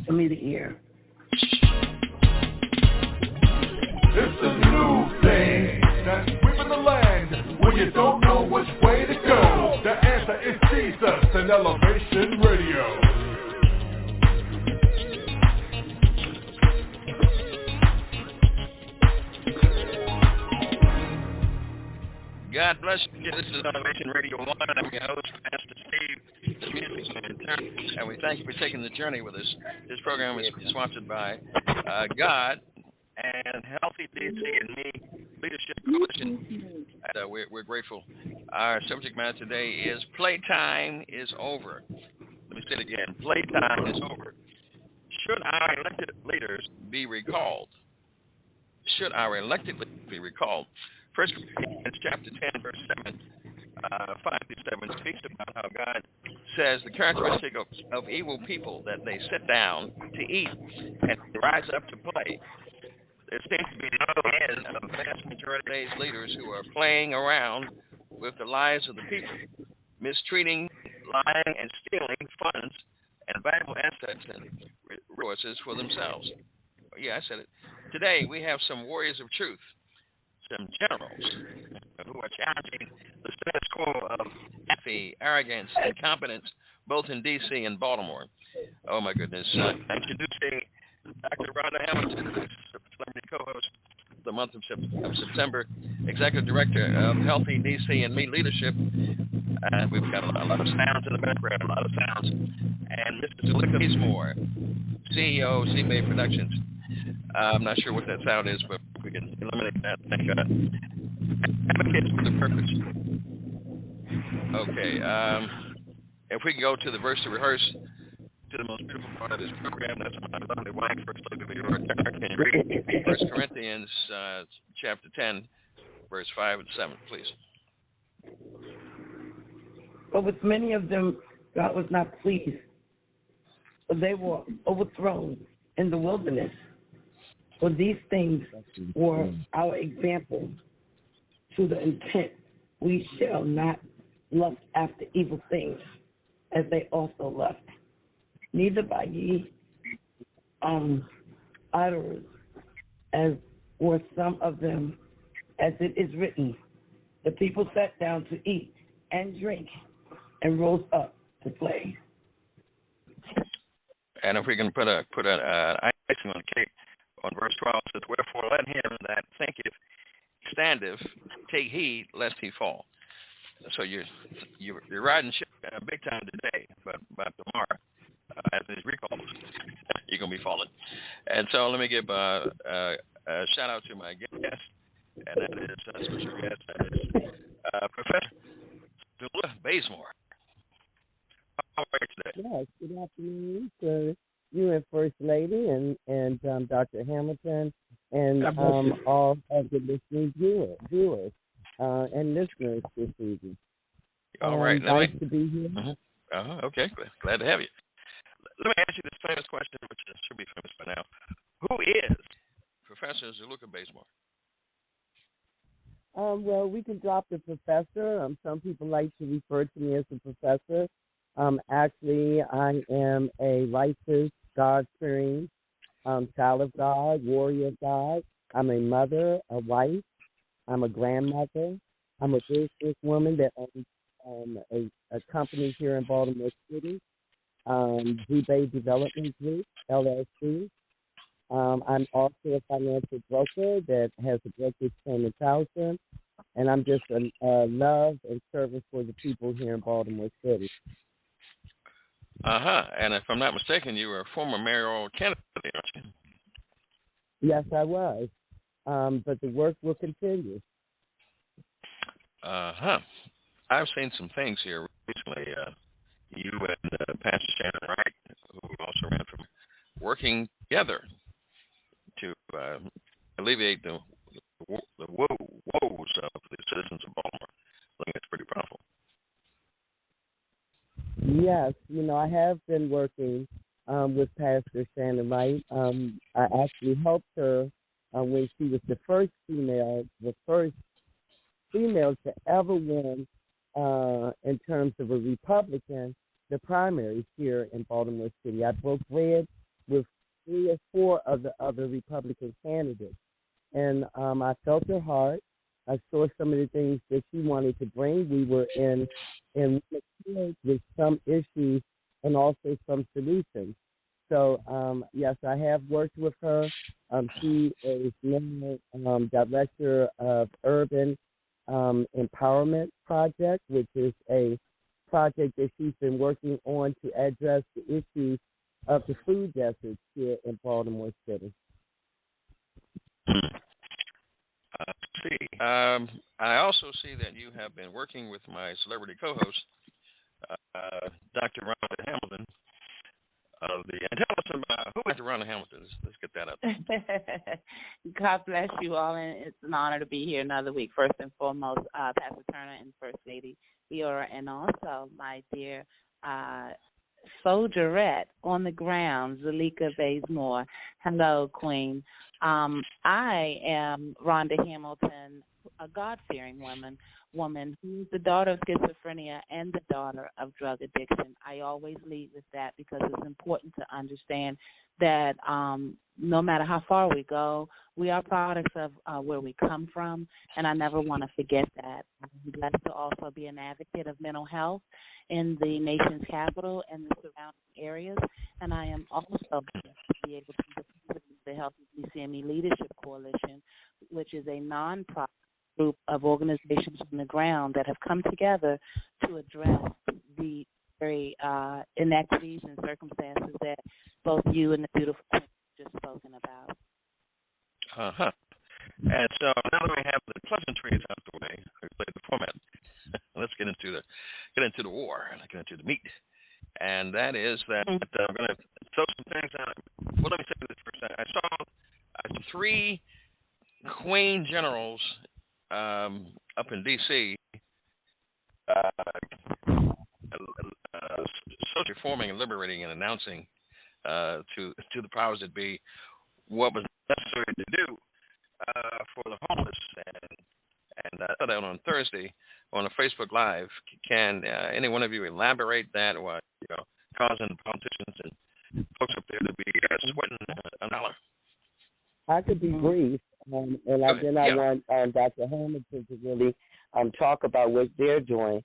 for me to hear. It's a new thing that's sweeping the land when you don't know which way to go. The answer is Jesus and Elevation Radio. God bless you. This is Elevation Radio 1. I'm your host, Pastor Steve, the music man, and we thank you for taking the journey with us. This program is sponsored by God and Healthy DC and Me Leadership Coalition. We're grateful. Our subject matter today is Playtime is over. Let me say it again. Playtime is over. Should our elected leaders be recalled? Should our elected leaders be recalled? 1 Corinthians chapter 10, verse 7, 5 through 7 speaks about how God says the characteristic of evil people that they sit down to eat and rise up to play. There seems to be no end of the vast majority of today's leaders who are playing around with the lives of the people, mistreating, lying, and stealing funds and valuable assets and resources for themselves. Yeah, I said it. Today, we have some warriors of truth, some generals who are challenging the status quo of apathy, arrogance, incompetence, both in D.C. and Baltimore. Oh, my goodness. Introducing Dr. Rhonda Hamilton, celebrity co-host of the month of September, Executive Director of Healthy D.C. and Me Leadership. And we've got a lot of sounds in the background, a lot of sounds. And Mr. Zulieka Bayzmore, CEO of C-Bay Productions. I'm not sure what that sound is, but we can eliminate that. Thank God. Advocates for the purpose. Okay. If we can go to the verse to rehearse, to the most beautiful part of this program, that's my lovely wife, First Lady of your Can you read 1 Corinthians chapter 10, verse 5 and 7, please? But with many of them, God was not pleased. For they were overthrown in the wilderness. For these things were our example, to the intent we shall not lust after evil things, as they also lust. Neither by ye idlers, as were some of them, as it is written, the people sat down to eat and drink and rose up to play. And if we can put an icing on the cake, on verse 12, it says, wherefore let him that thinketh standeth take heed lest he fall. So you're riding ship big time today, but tomorrow, as these recalls, you're going to be falling. And so let me give a shout out to my guest, and that is special guest, that is Professor Zulieka Bayzmore. How are you today? Yes, good afternoon to you and First Lady and Dr. Hamilton and all of the listening viewers and listeners this evening. All right. Nice to be here. Okay, glad to have you. Let me ask you this famous question, which should be famous by now. Who is Professor Zulieka Bayzmore? Well, we can drop the professor. Some people like to refer to me as a professor. Actually, I am a licensed God-fearing child of God, warrior of God. I'm a mother, a wife. I'm a grandmother. I'm a businesswoman that owns a company here in Baltimore City, Z-Bay Development Group, LLC. I'm also a financial broker that has a brokerage firm in Towson, and I'm just a love and service for the people here in Baltimore City. And if I'm not mistaken, you were a former mayoral candidate, aren't you? Yes, I was. But the work will continue. I've seen some things here recently. You and Pastor Shannon Wright, who also ran from working together to alleviate the woes of the citizens of Baltimore. I think that's pretty powerful. Yes, I have been working with Pastor Shannon Wright. I actually helped her when she was the first female to ever win in terms of a Republican, the primaries here in Baltimore City. I broke bread with 3 or 4 of the other Republican candidates. And I felt her heart. I saw some of the things that she wanted to bring. We were in with some issues and also some solutions. So, yes, I have worked with her. She is now Director of Urban Empowerment Project, which is a project that she's been working on to address the issues of the food deserts here in Baltimore City. I also see that you have been working with my celebrity co-host, Dr. Rhonda Hamilton. And tell us about who is Rhonda Hamilton. Let's get that up. God bless you all, and it's an honor to be here another week. First and foremost, Pastor Turner and First Lady Eora, and also my dear soldierette on the ground, Zulieka Bayzmore. Hello, Queen. I am Rhonda Hamilton, a God-fearing woman who's the daughter of schizophrenia and the daughter of drug addiction. I always lead with that because it's important to understand that no matter how far we go, we are products of where we come from, and I never want to forget that. I'm blessed to also be an advocate of mental health in the nation's capital and the surrounding areas, and I am also blessed to be able to be the president of the Healthy BCME Leadership Coalition, which is a nonprofit group of organizations on the ground that have come together to address the very inequities and circumstances that both you and the beautiful queen have just spoken about. And so now that we have the pleasantries out the way, we play the format. Let's get into the war. Let's get into the meat. And that is that I'm going to throw some things out. Well, let me say this first. I saw 3 Queen generals up in D.C. socially forming and liberating and announcing to the powers that be what was necessary to do for the homeless. And I saw that on Thursday on a Facebook Live. Can any one of you elaborate that, or causing politicians and folks up there to be sweating a dollar? I could be brief, and then I want Dr. Hamilton to really talk about what they're doing.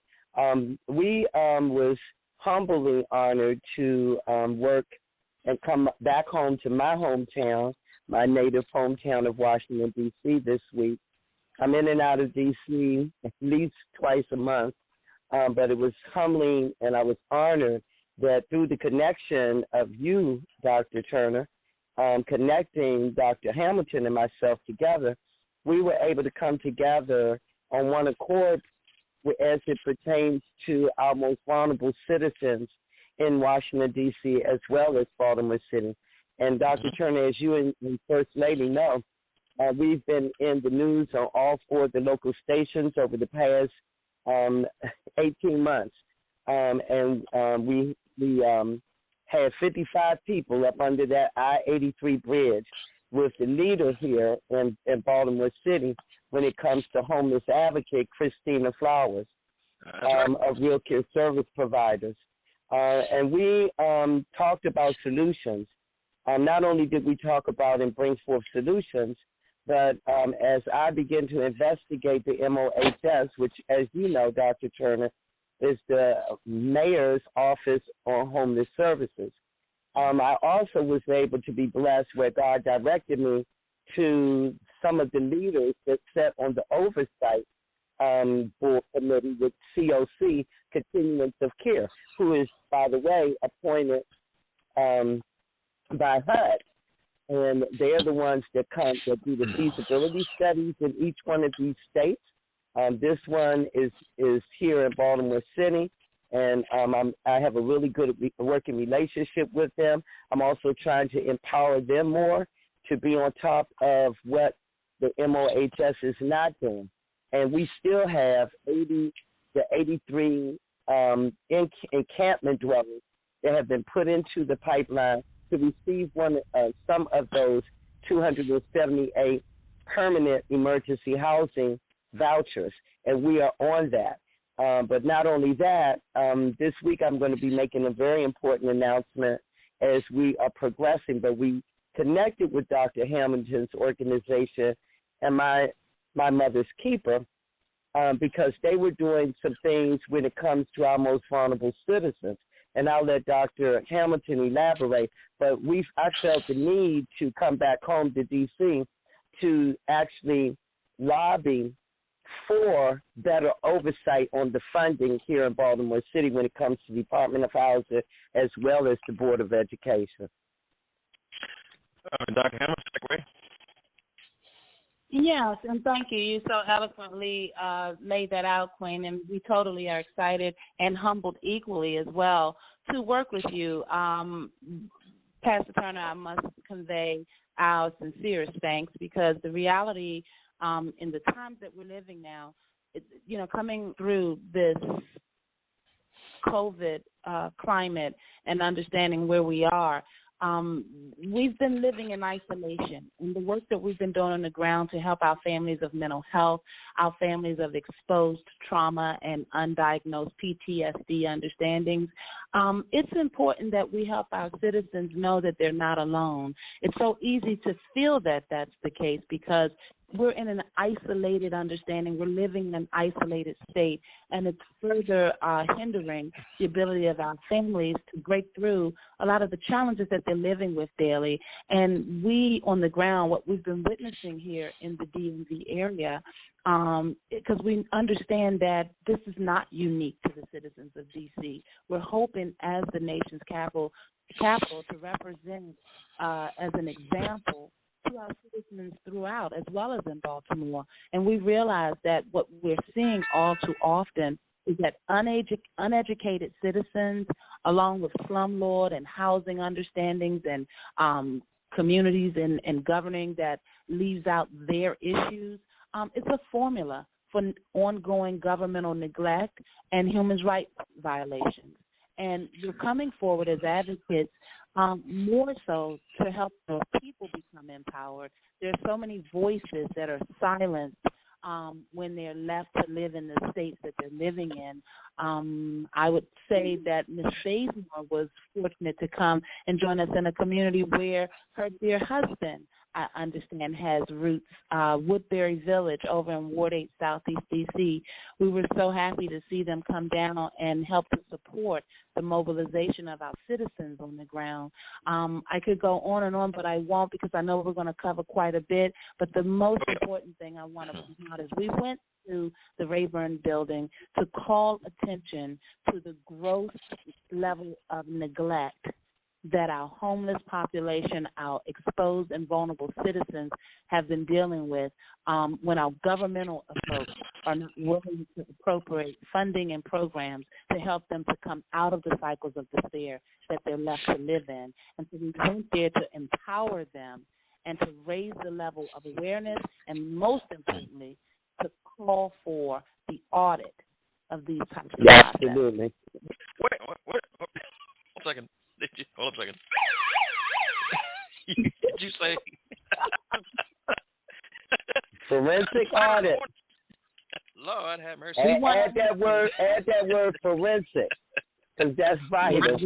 We was humbly honored to work and come back home to my hometown, my native hometown of Washington, D.C. this week. I'm in and out of D.C. at least twice a month, but it was humbling, and I was honored that through the connection of you, Dr. Turner, connecting Dr. Hamilton and myself together, we were able to come together on one accord as it pertains to our most vulnerable citizens in Washington, D.C., as well as Baltimore City. And Dr. Turner, as you and First Lady know, we've been in the news on all 4 of the local stations over the past 18 months. We had 55 people up under that I-83 bridge with the leader here in Baltimore City when it comes to homeless advocate Christina Flowers of Real Care Service Providers. And we talked about solutions. Not only did we talk about and bring forth solutions, but as I begin to investigate the MOHS, which, as you know, Dr. Turner, is the mayor's office on homeless services. I also was able to be blessed where God directed me to some of the leaders that sat on the oversight board committee with COC, Continuance of Care, who is, by the way, appointed by HUD. And they're the ones that do the feasibility studies in each one of these states. This one is here in Baltimore City, and I have a really good working relationship with them. I'm also trying to empower them more to be on top of what the MOHS is not doing. And we still have 83 encampment dwellings that have been put into the pipeline to receive some of those 278 permanent emergency housing vouchers, and we are on that. But not only that, this week I'm going to be making a very important announcement as we are progressing. But we connected with Dr. Hamilton's organization and my mother's keeper because they were doing some things when it comes to our most vulnerable citizens. And I'll let Dr. Hamilton elaborate. But I felt the need to come back home to D.C. to actually lobby for better oversight on the funding here in Baltimore City when it comes to the Department of Housing as well as the Board of Education. Dr. Hamilton, segue. Yes, and thank you. You so eloquently laid that out, Queen, and we totally are excited and humbled equally as well to work with you. Pastor Turner, I must convey our sincerest thanks because the reality in the times that we're living now, coming through this COVID climate and understanding where we are, we've been living in isolation, and the work that we've been doing on the ground to help our families of mental health, our families of exposed trauma and undiagnosed PTSD understandings, it's important that we help our citizens know that they're not alone. It's so easy to feel that that's the case because we're in an isolated understanding. We're living in an isolated state, and it's further hindering the ability of our families to break through a lot of the challenges that they're living with daily. And we on the ground, what we've been witnessing here in the DMV area, because we understand that this is not unique to the citizens of D.C. We're hoping as the nation's capital to represent as an example to our citizens throughout, as well as in Baltimore. And we realize that what we're seeing all too often is that uneducated citizens, along with slumlord and housing understandings and communities and governing that leaves out their issues, it's a formula for ongoing governmental neglect and human rights violations. And you're coming forward as advocates more so to help the people become empowered. There are so many voices that are silenced when they're left to live in the states that they're living in. I would say that Ms. Bayzmore was fortunate to come and join us in a community where her dear husband, I understand, has roots, Woodbury Village over in Ward 8 Southeast D.C. We were so happy to see them come down and help to support the mobilization of our citizens on the ground. I could go on, but I won't because I know we're going to cover quite a bit. But the most important thing I want to point out is we went to the Rayburn building to call attention to the gross level of neglect that our homeless population, our exposed and vulnerable citizens have been dealing with when our governmental folks are not willing to appropriate funding and programs to help them to come out of the cycles of despair that they're left to live in. And so we went there to empower them and to raise the level of awareness and, most importantly, to call for the audit of these types of processes. Absolutely. Wait. Hold on a second. Did you say forensic audit? Lord have mercy. Add that word forensic, because that's vital.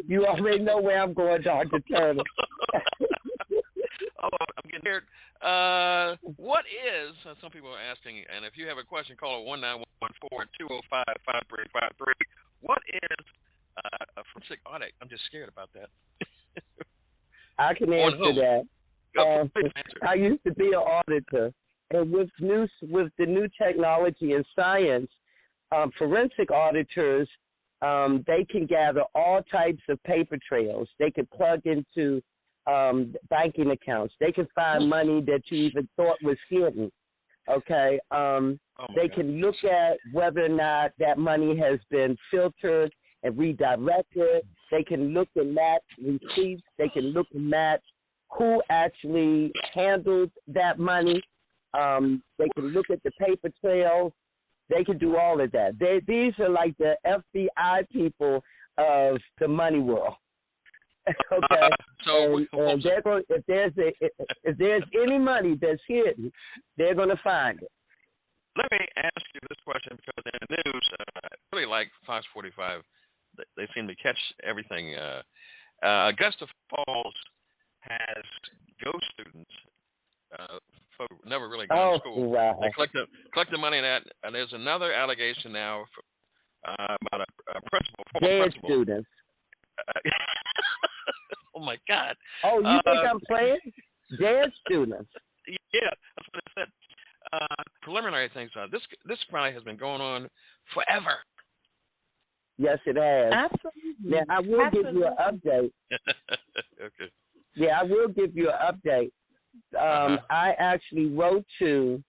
You already know where I'm going, Dr. Turner. I'm getting here. What is, some people are asking, and if you have a question, call it 1-914-205-5353. What is a forensic audit? I'm just scared about that. I can answer that. I used to be an auditor, and with the new technology and science, forensic auditors, they can gather all types of paper trails. They can plug into banking accounts. They can find money that you even thought was hidden. Okay, they can look at whether or not that money has been filtered and redirected. They can look and match receipts. They can look and match who actually handled that money. They can look at the paper trails. They can do all of that. These are like the FBI people of the money world. Okay, and they're going, if there's any money that's hidden, they're going to find it. Let me ask you this question, because in the news, really like Fox 45, they seem to catch everything. Augusta Falls has ghost students. Folks never really gone to school. Wow. They collect the money in that. And there's another allegation now about a principal. Dead students. Oh my God. Oh, you think I'm playing? Dead students. Yeah, that's what I said. Preliminary things. This probably has been going on forever. Yes, it has. Absolutely. Now, I will give you an update. Okay. Yeah, I will give you an update. I actually wrote to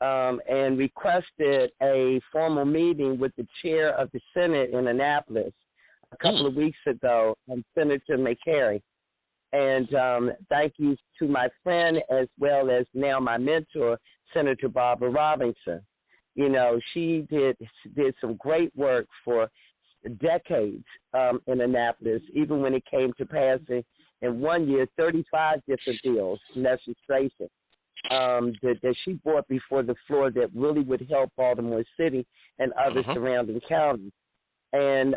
and requested a formal meeting with the chair of the Senate in Annapolis a couple of weeks ago, Senator McCary. And thank you to my friend as well as now my mentor, Senator Barbara Robinson. You know, she did some great work for decades in Annapolis, even when it came to passing in 1 year 35 different bills, legislation that she brought before the floor that really would help Baltimore City and other surrounding counties. And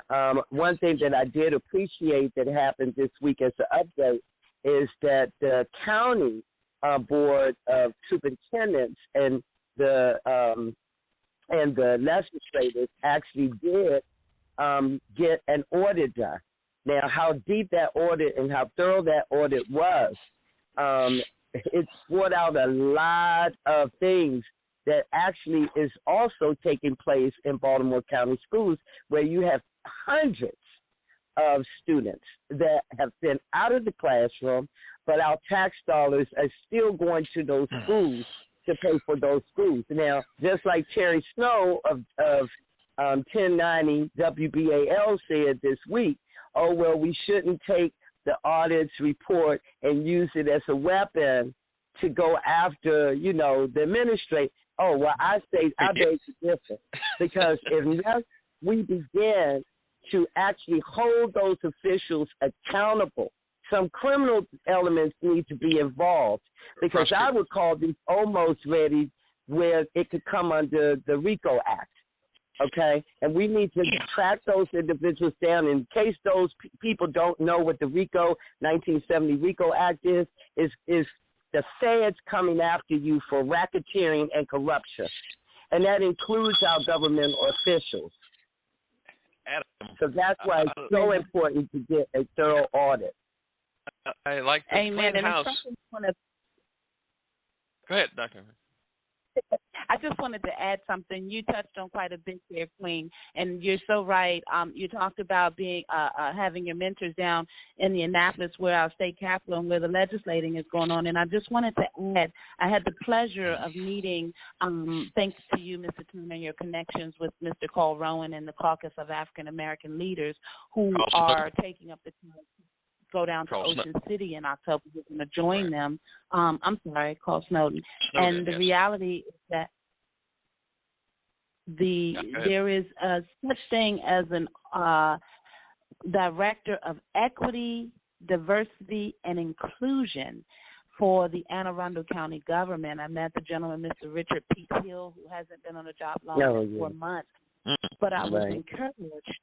one thing that I did appreciate that happened this week as an update is that the county board of superintendents and the legislators actually did get an audit done. Now, how deep that audit and how thorough that audit was, it brought out a lot of things that actually is also taking place in Baltimore County schools, where you have hundreds of students that have been out of the classroom, but our tax dollars are still going to those schools to pay for those schools. Now, just like Cherry Snow of 1090 WBAL said this week, oh, well, we shouldn't take the audit's report and use it as a weapon to go after, you know, the administrator. Oh, well, I say I beg to differ, because unless we begin to actually hold those officials accountable, some criminal elements need to be involved, because I would call this almost ready where it could come under the RICO Act. Okay, and we need to track those individuals down. In case those people don't know what the RICO 1970 RICO Act is the feds coming after you for racketeering and corruption, and that includes our governmental officials. So that's why it's so important to get a thorough audit. I like the Amen. Flint House. Go ahead, Doctor. I just wanted to add something. You touched on quite a bit there, Queen, and you're so right. You talked about being having your mentors down in the Annapolis, where our state capital and where the legislating is going on. And I just wanted to add, I had the pleasure of meeting, thanks to you, Mr. Turner, your connections with Mr. Cole Rowan and the Caucus of African American Leaders, who are taking up the time to go down to Ocean City in October. We're going to join them. I'm sorry, call Snowden. And the reality is that there is a such thing as an director of equity, diversity, and inclusion for the Anne Arundel County government. I met the gentleman, Mr. Richard P. Hill, who hasn't been on the job long for 4 months. But I was encouraged.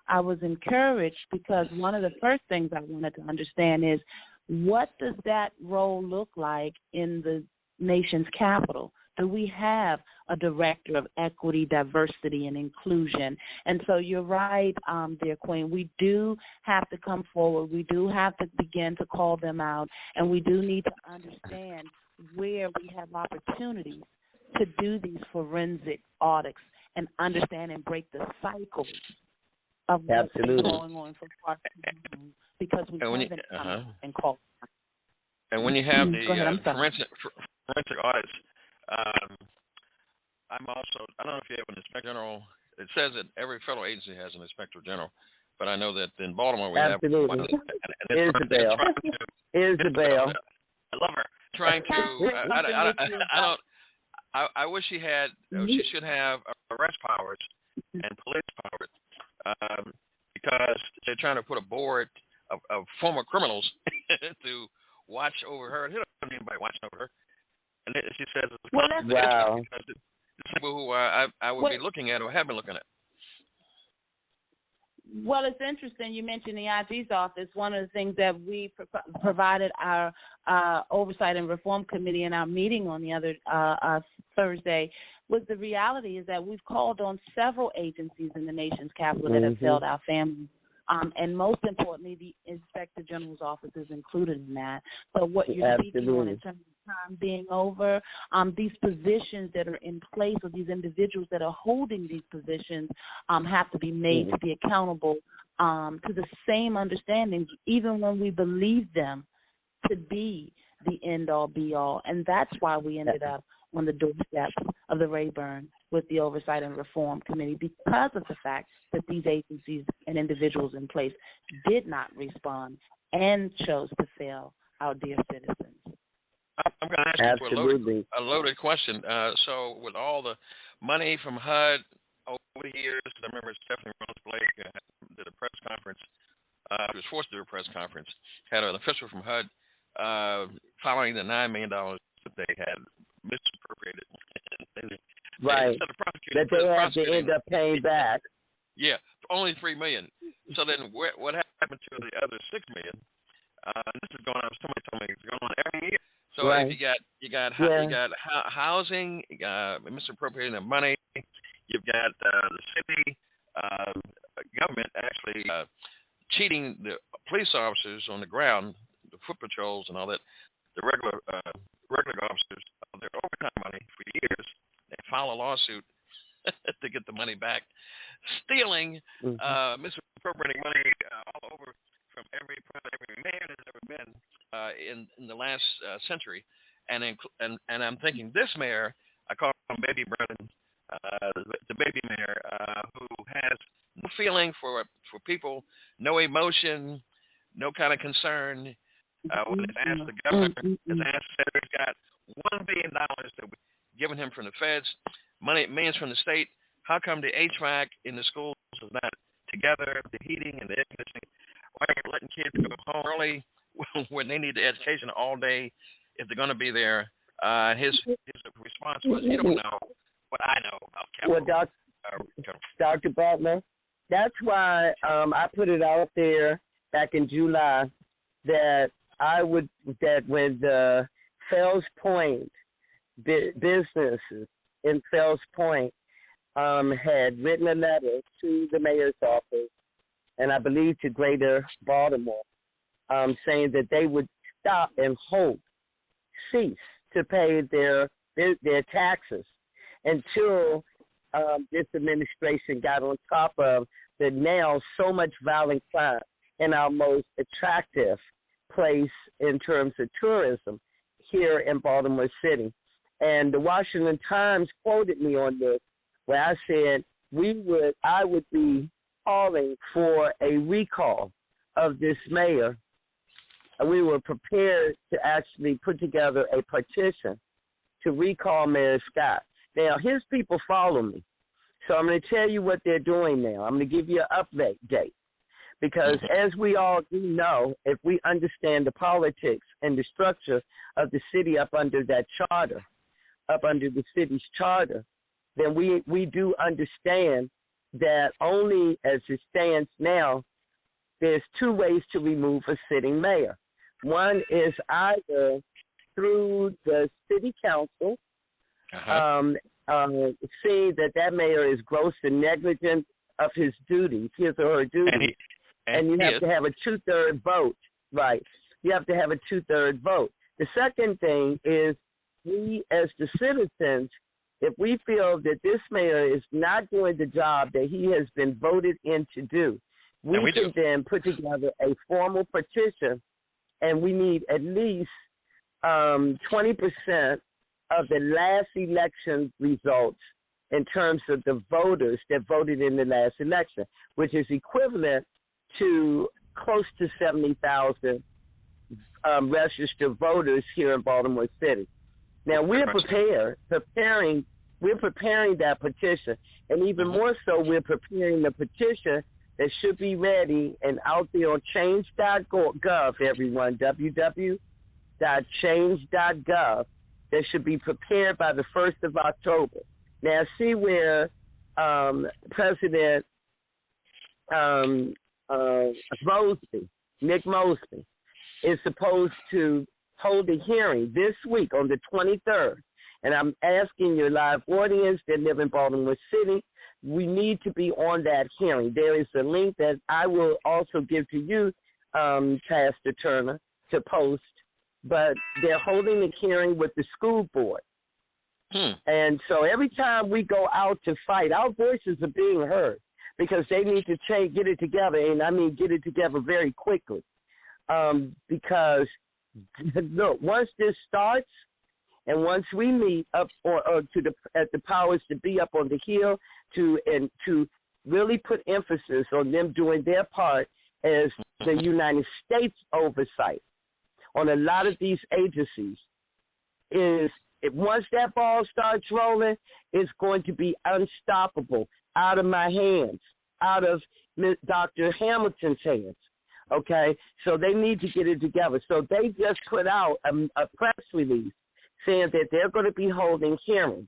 I was encouraged because one of the first things I wanted to understand is, what does that role look like in the nation's capital? Do we have a director of equity, diversity, and inclusion? And so you're right, dear Queen. We do have to come forward. We do have to begin to call them out, and we do need to understand where we have opportunities to do these forensic audits and understand and break the cycle of what's been going on for far too long, because we haven't come and called. And when you have the forensic audits, I'm also, I don't know if you have an inspector general. It says that every federal agency has an inspector general, but I know that in Baltimore we have one. Isabel. I love her. Trying to, I wish she had. She should have arrest powers and police powers. Because they're trying to put a board of former criminals to watch over her. He doesn't have anybody watching over her. And she says, wow. The people who I would be looking at or have been looking at. Well, it's interesting you mentioned the IG's office. One of the things that we provided our Oversight and Reform Committee in our meeting on the other Thursday was the reality is that we've called on several agencies in the nation's capital that have failed our families. And most importantly, the Inspector General's office is included in that. So what you're speaking on in terms of time being over, these positions that are in place or these individuals that are holding these positions have to be made to be accountable to the same understandings, even when we believe them to be the end-all, be-all. And that's why we ended up on the doorstep of the Rayburn with the Oversight and Reform Committee, because of the fact that these agencies and individuals in place did not respond and chose to fail our dear citizens. I'm going to ask you a loaded question. So with all the money from HUD over the years, I remember Stephanie Rose-Blake did a press conference. She was forced to do a press conference, had an official from HUD following the $9 million that they had misappropriated. Right. That they had to end up paying back. Yeah, only $3 million. So then, what happened to the other $6 million? This is going on. Somebody told me it's going on every year. So you got housing, misappropriating the money. You've got the city government actually cheating the police officers on the ground, the foot patrols and all that. The regular officers, their overtime money for years. They file a lawsuit to get the money back, stealing, misappropriating money all over from every mayor that's ever been in the last century. And I'm thinking this mayor, I call him Baby Brennan, the baby mayor, who has no feeling for people, no emotion, no kind of concern. When it's asked the governor, it's asked that he's got $1 billion that we've given him from the feds, millions from the state. How come the HVAC in the schools is not together, the heating and the air conditioning? Why are you letting kids go home early when they need the education all day if they're going to be there? His response was, you don't know what I know about capital. Well, Dr. Butler, that's why I put it out there back in July that when the Fells Point businesses in Fells Point had written a letter to the mayor's office, and I believe to Greater Baltimore, saying that they would stop and cease to pay their taxes until this administration got on top of the now so much violent crime in our most attractive place in terms of tourism here in Baltimore City. And the Washington Times quoted me on this, where I said I would be calling for a recall of this mayor. We were prepared to actually put together a petition to recall Mayor Scott. Now, his people follow me, so I'm going to tell you what they're doing now. I'm going to give you an update. Because as we all do know, if we understand the politics and the structure of the city up under that charter, up under the city's charter, then we do understand that only as it stands now, there's two ways to remove a sitting mayor. One is either through the city council, seeing that mayor is gross and negligent of his duties, his or her duties. And you have to have a 2/3 vote, right? You have to have a 2/3 vote. The second thing is we, as the citizens, if we feel that this mayor is not doing the job that he has been voted in to do, we can then put together a formal petition, and we need at least 20% of the last election results in terms of the voters that voted in the last election, which is equivalent to close to 70,000 registered voters here in Baltimore City. Now, we're preparing that petition, and even more so, we're preparing the petition that should be ready and out there on change.gov, everyone, www.change.gov, that should be prepared by the 1st of October. Now, see where President Nick Mosby, is supposed to hold a hearing this week on the 23rd. And I'm asking your live audience that live in Baltimore City, we need to be on that hearing. There is a link that I will also give to you, Pastor Turner, to post. But they're holding a hearing with the school board. And so every time we go out to fight, our voices are being heard because they need to get it together, and I mean get it together very quickly. Because, look, once this starts and once we meet up at the powers to be up on the Hill to really put emphasis on them doing their part as the United States oversight on a lot of these agencies, once that ball starts rolling, it's going to be unstoppable, out of my hands, out of Dr. Hamilton's hands, okay? So they need to get it together. So they just put out a press release saying that they're going to be holding hearings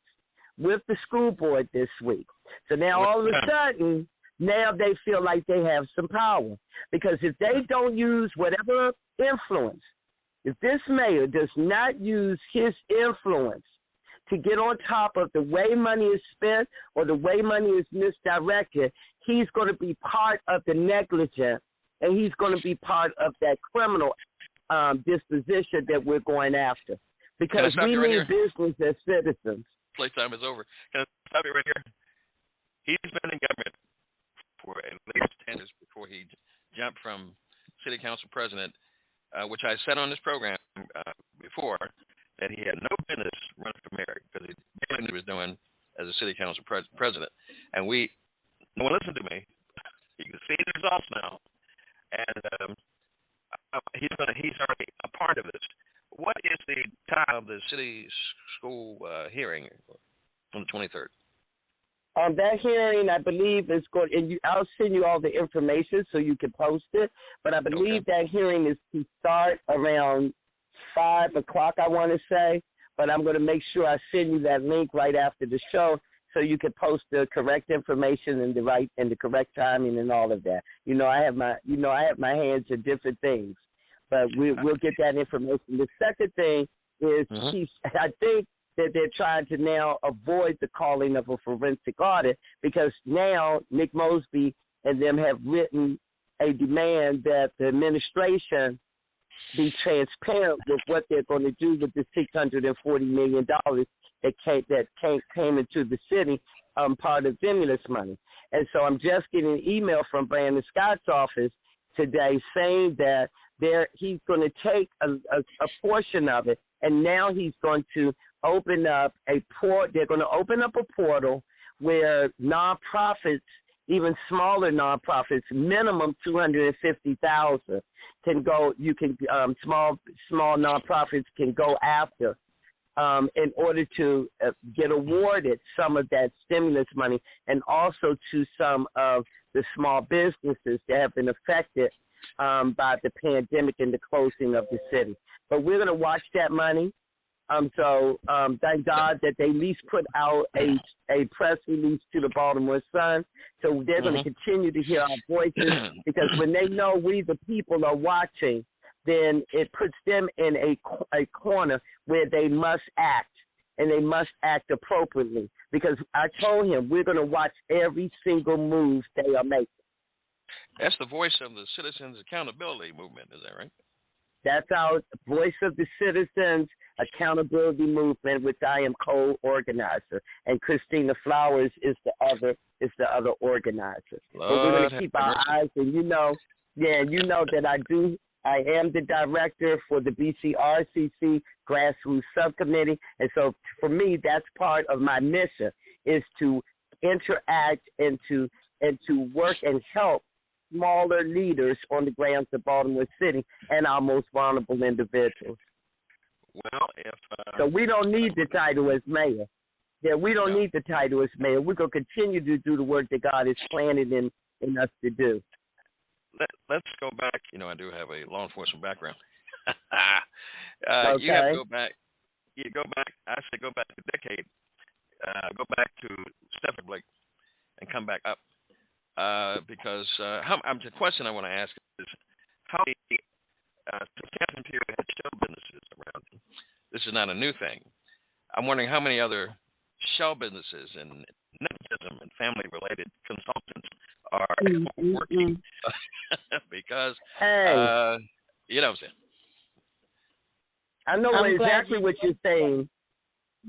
with the school board this week. So now all of a sudden, now they feel like they have some power. Because if they don't use whatever influence, if this mayor does not use his influence to get on top of the way money is spent or the way money is misdirected, he's going to be part of the negligence, and he's going to be part of that criminal disposition that we're going after. Because we need business as citizens. Playtime is over. Can I stop you right here? He's been in government for at least 10 years before he jumped from city council president, which I said on this program before, that he had no business running for mayor because he knew what he was doing as a city council president. And no one listened to me. You can see the results now. And he's already a part of this. What is the time of the city school hearing on the 23rd? That hearing, I believe, is going, and I'll send you all the information so you can post it. But I believe that hearing is to start around 5 o'clock, I want to say. But I'm going to make sure I send you that link right after the show so you can post the correct information and the correct timing and all of that. I have my hands in different things, but we'll get that information. The second thing is I think that they're trying to now avoid the calling of a forensic audit because now Nick Mosby and them have written a demand that the administration be transparent with what they're going to do with the $640 million that came into the city, part of stimulus money. And so I'm just getting an email from Brandon Scott's office today saying that he's going to take a portion of it, and now he's going to open up they're going to open up a portal where nonprofits, even smaller nonprofits, minimum $250,000 can go. You can small nonprofits can go after in order to get awarded some of that stimulus money, and also to some of the small businesses that have been affected by the pandemic and the closing of the city. But we're going to watch that money. So thank God that they at least put out a press release to the Baltimore Sun. So they're going to continue to hear our voices, because when they know we the people are watching, then it puts them in a corner where they must act, and they must act appropriately. Because I told him we're going to watch every single move they are making. That's the voice of the Citizens Accountability Movement, is that right? That's our Voice of the Citizens Accountability Movement, which I am co-organizer, and Christina Flowers is the other organizer. But we're going to keep our eyes, and you know that I am the director for the BCRCC Grassroots Subcommittee, and so for me, that's part of my mission, is to interact and to work and help smaller leaders on the grounds of Baltimore City and our most vulnerable individuals. Well, so we don't need the title as mayor. Yeah, we don't need the title as mayor. We're going to continue to do the work that God has planted in us to do. Let's go back. I do have a law enforcement background. Okay. You have to go back. I say go back a decade. Go back to Stephen Blake and come back up. because the question I want to ask is how many Captain Pierre had show businesses around him. This is not a new thing. I'm wondering how many other show businesses and nepotism and family-related consultants are working because, you know what I'm saying? I know exactly what you're saying.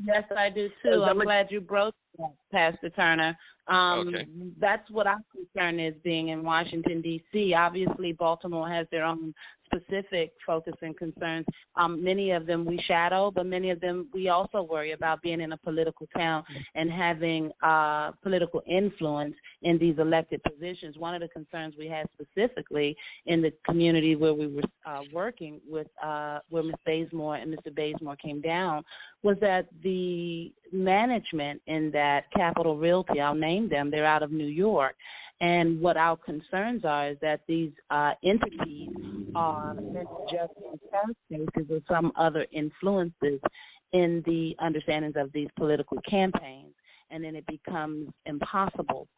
Yes, I do too. I'm glad you broke that, Pastor Turner. Okay. That's what I'm concerned is being in Washington, D.C. Obviously, Baltimore has their own specific focus and concerns. Many of them we shadow, but many of them we also worry about being in a political town and having political influence in these elected positions. One of the concerns we had specifically in the community where we were working with, where Ms. Bayzmore and Mr. Bayzmore came down, was that the management in that Capital Realty, I'll name them, they're out of New York. And what our concerns are is that these entities are just in tax cases or some other influences in the understandings of these political campaigns. And then it becomes impossible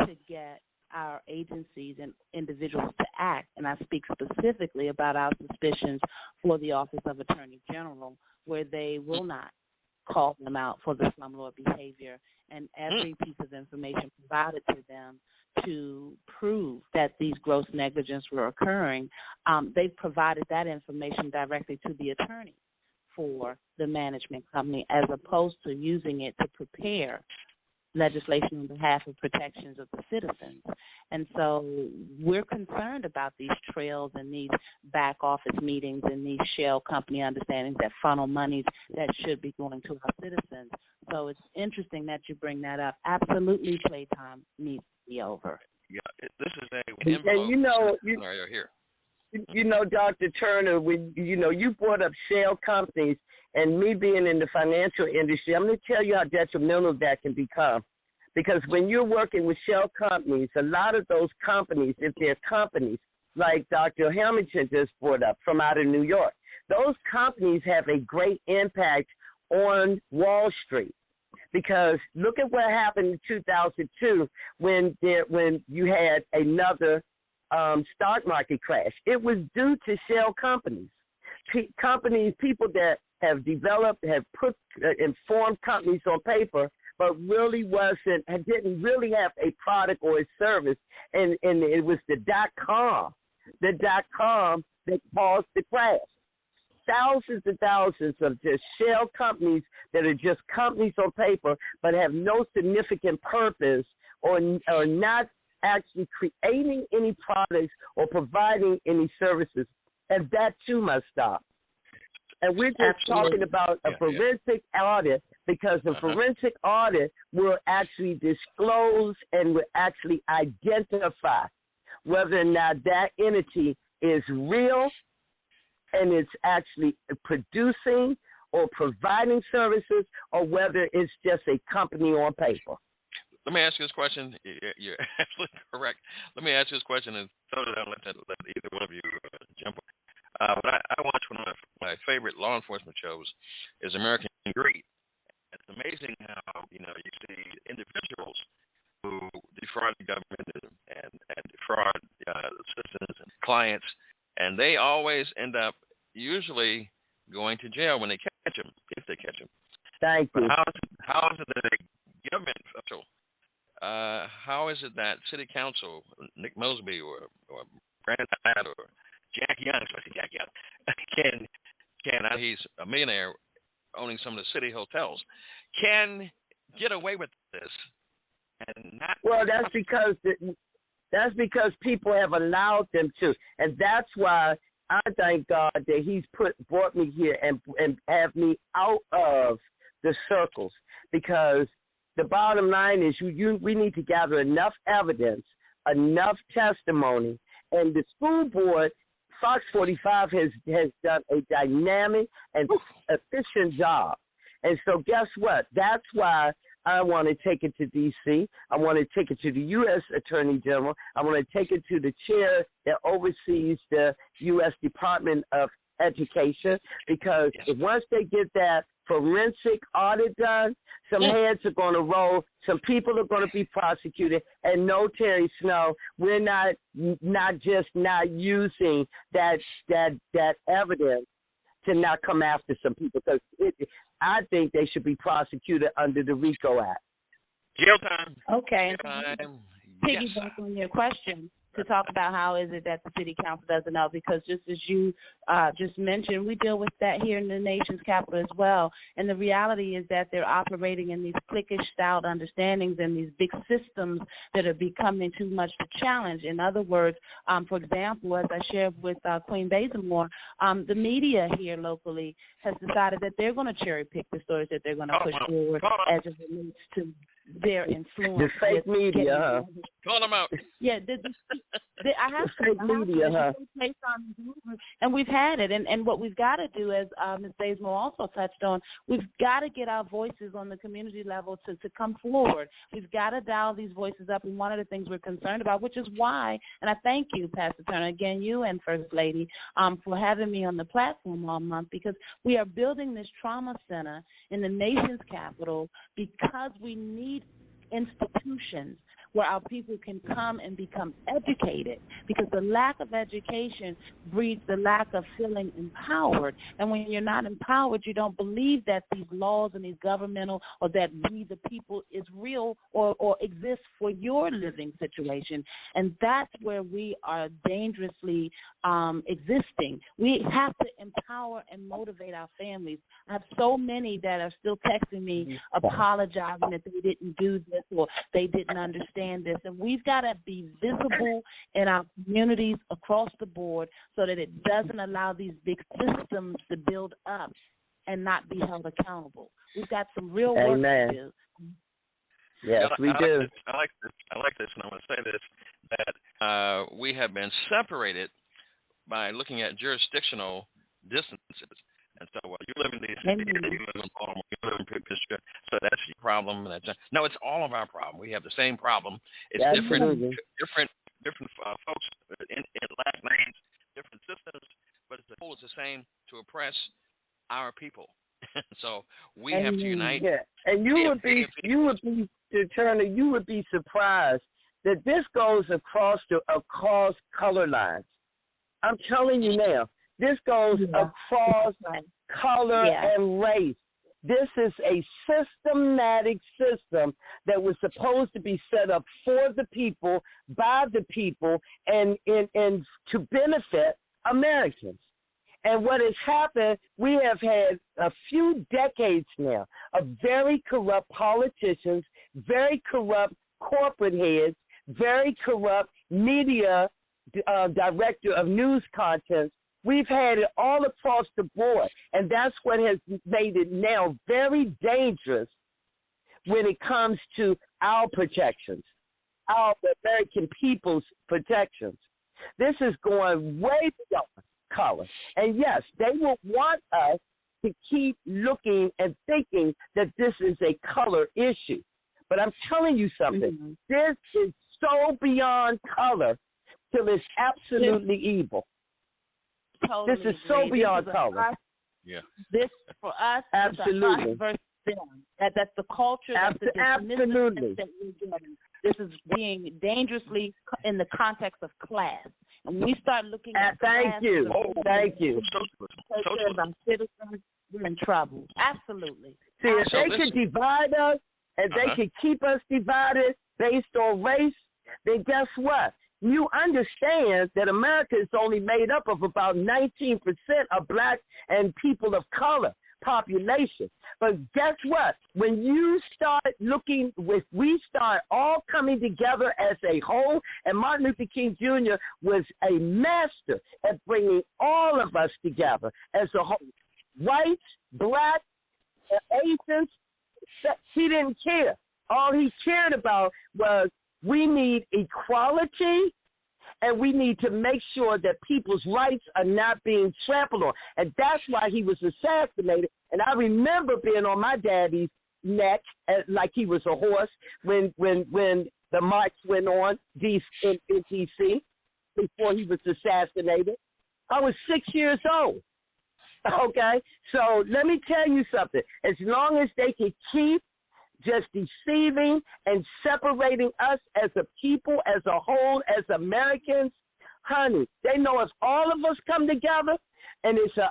to get our agencies and individuals to act. And I speak specifically about our suspicions for the Office of Attorney General, where they will not call them out for the slumlord behavior, and every piece of information provided to them to prove that these gross negligence were occurring, they've provided that information directly to the attorney for the management company, as opposed to using it to prepare legislation on behalf of protections of the citizens. And so we're concerned about these trails and these back office meetings and these shell company understandings that funnel monies that should be going to our citizens. So it's interesting that you bring that up. Absolutely, Playtime needs to be over. Yeah, this is a and you know, scenario here. You know, Dr. Turner, when you brought up shell companies, and me being in the financial industry, I'm going to tell you how detrimental that can become. Because when you're working with shell companies, a lot of those companies, if they're companies like Dr. Hamilton just brought up from out of New York, those companies have a great impact on Wall Street. Because look at what happened in 2002 when you had another stock market crash. It was due to shell companies. People that have developed, have put informed companies on paper, but really didn't really have a product or a service, and it was the .com that caused the crash. Thousands and thousands of just shell companies that are just companies on paper, but have no significant purpose or not actually creating any products or providing any services, and that too must stop. And we're just talking about a forensic audit, because a forensic audit will actually disclose and will actually identify whether or not that entity is real and it's actually producing or providing services, or whether it's just a company on paper. Let me ask you this question. You're absolutely correct. Let me ask you this question and throw it out. Let either one of you jump on. But I watch one of my favorite law enforcement shows is American Greed. It's amazing how you see individuals who defraud the government and defraud citizens and clients, and they always end up usually going to jail when they catch them, if they catch them. Thank you. But how is it that a government official, how is it that city council, Nick Mosby or Brandon Hyde or Jack Young, especially Jack Young, can he's a millionaire owning some of the city hotels, can get away with this and not? Well, that's because people have allowed them to, and that's why I thank God that He's brought me here and have me out of the circles. Because the bottom line is, we need to gather enough evidence, enough testimony, and the school board, Fox 45 has done a dynamic and efficient job. And so guess what? That's why I want to take it to D.C. I want to take it to the U.S. Attorney General. I want to take it to the chair that oversees the U.S. Department of Education, because once they get that forensic audit done. Some heads are going to roll. Some people are going to be prosecuted. And no, Terry Snow, we're not just not using that evidence to not come after some people, because I think they should be prosecuted under the RICO Act. Jail time. Okay. Jail time. Piggyback on your question to talk about how is it that the city council doesn't know, because just as you just mentioned, we deal with that here in the nation's capital as well. And the reality is that they're operating in these cliquish-styled understandings and these big systems that are becoming too much to challenge. In other words, for example, as I shared with Queen Bayzmore, the media here locally has decided that they're going to cherry-pick the stories that they're going to push forward as it relates to their influence. The fake media, Call them out. Yeah, I have fake media, and we've had it. And what we've got to do, as Ms. Bayzmore also touched on, we've got to get our voices on the community level to come forward. We've got to dial these voices up, and one of the things we're concerned about, which is why, and I thank you, Pastor Turner, again, you and First Lady, for having me on the platform all month, because we are building this trauma center in the nation's capital because we need institutions where our people can come and become educated, because the lack of education breeds the lack of feeling empowered. And when you're not empowered, you don't believe that these laws and these governmental, or that we the people is real or exists for your living situation. And that's where we are dangerously existing. We have to empower and motivate our families. I have so many that are still texting me apologizing that they didn't do this or they didn't understand this, and we've got to be visible in our communities across the board so that it doesn't allow these big systems to build up and not be held accountable. We've got some real work to do. Yes, we do. I like this, and I want to say this, that we have been separated by looking at jurisdictional distances. And so, you live in DC, you live in Baltimore, you live in Pittsburgh, so that's your problem. No, it's all of our problem. We have the same problem. It's different folks in last names, different systems, but the goal is the same, to oppress our people. So we have to unite. Yeah. And you would be Turner, you would be surprised that this goes across color lines. I'm telling you now. This goes across color and race. This is a systematic system that was supposed to be set up for the people, by the people, and to benefit Americans. And what has happened, we have had a few decades now of very corrupt politicians, very corrupt corporate heads, very corrupt media director of news content. We've had it all across the board, and that's what has made it now very dangerous when it comes to our protections, our American people's protections. This is going way beyond color. And, yes, they will want us to keep looking and thinking that this is a color issue. But I'm telling you something. This is so beyond color till it's absolutely evil. Totally this is so beyond color. This for us, absolutely. Is versus them. That's the culture. That's the absolutely. That we're getting. This is being dangerously in the context of class. And when we start looking at thank you. Citizens, we're in trouble. Absolutely. See, if they could divide us, and they could keep us divided based on race, then guess what? You understand that America is only made up of about 19% of black and people of color population. But guess what? When you start looking, if we start all coming together as a whole, and Martin Luther King Jr. was a master at bringing all of us together as a whole, whites, blacks, Asians, he didn't care. All he cared about was we need equality, and we need to make sure that people's rights are not being trampled on. And that's why he was assassinated. And I remember being on my daddy's neck like he was a horse when the march went on in D.C. before he was assassinated. I was 6 years old. Okay? So let me tell you something. As long as they can keep just deceiving and separating us as a people, as a whole, as Americans, honey, they know if all of us come together and it's a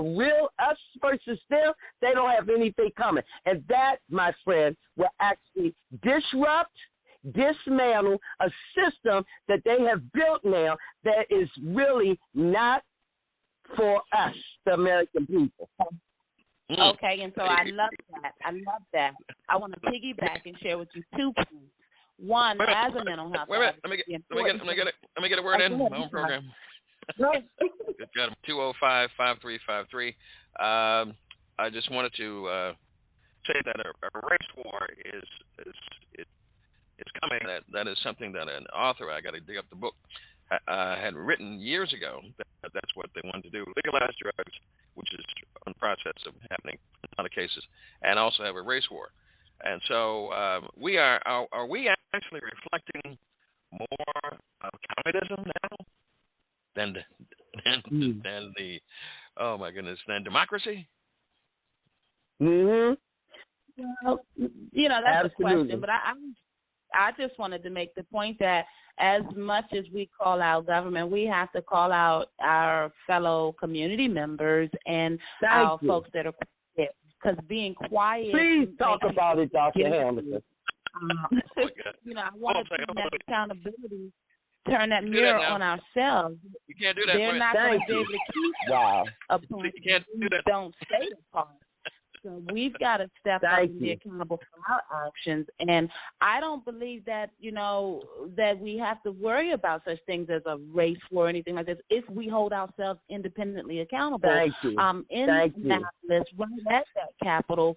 real us versus them, they don't have anything coming. And that, my friend, will actually dismantle a system that they have built now that is really not for us, the American people. Okay, and so I love that. I want to piggyback and share with you 2 points. One, as a mental health. Wait a minute. Let me get a word in my own program. Good God, 205-5353. I just wanted to say that a race war is coming. That is something that an author, I got to dig up the book, had written years ago. That's what they wanted to do: legalize drugs, which is in the process of happening in a lot of cases, and also have a race war. And so are we actually reflecting more of communism now than the than democracy? Mm-hmm. Well, that's Absolutely. a question, but I just wanted to make the point that as much as we call out government, we have to call out our fellow community members and our folks that are quiet. Because being quiet. Please talk about it, Dr. Hamilton. I want to turn that accountability, turn that mirror on ourselves. You can't do that. They're not going to be able to keep a point. You can't do that. Don't stay apart. So we've got to step up and be accountable for our actions. And I don't believe that, that we have to worry about such things as a race war or anything like this if we hold ourselves independently accountable. Thank you. In Annapolis, right at that Capitol,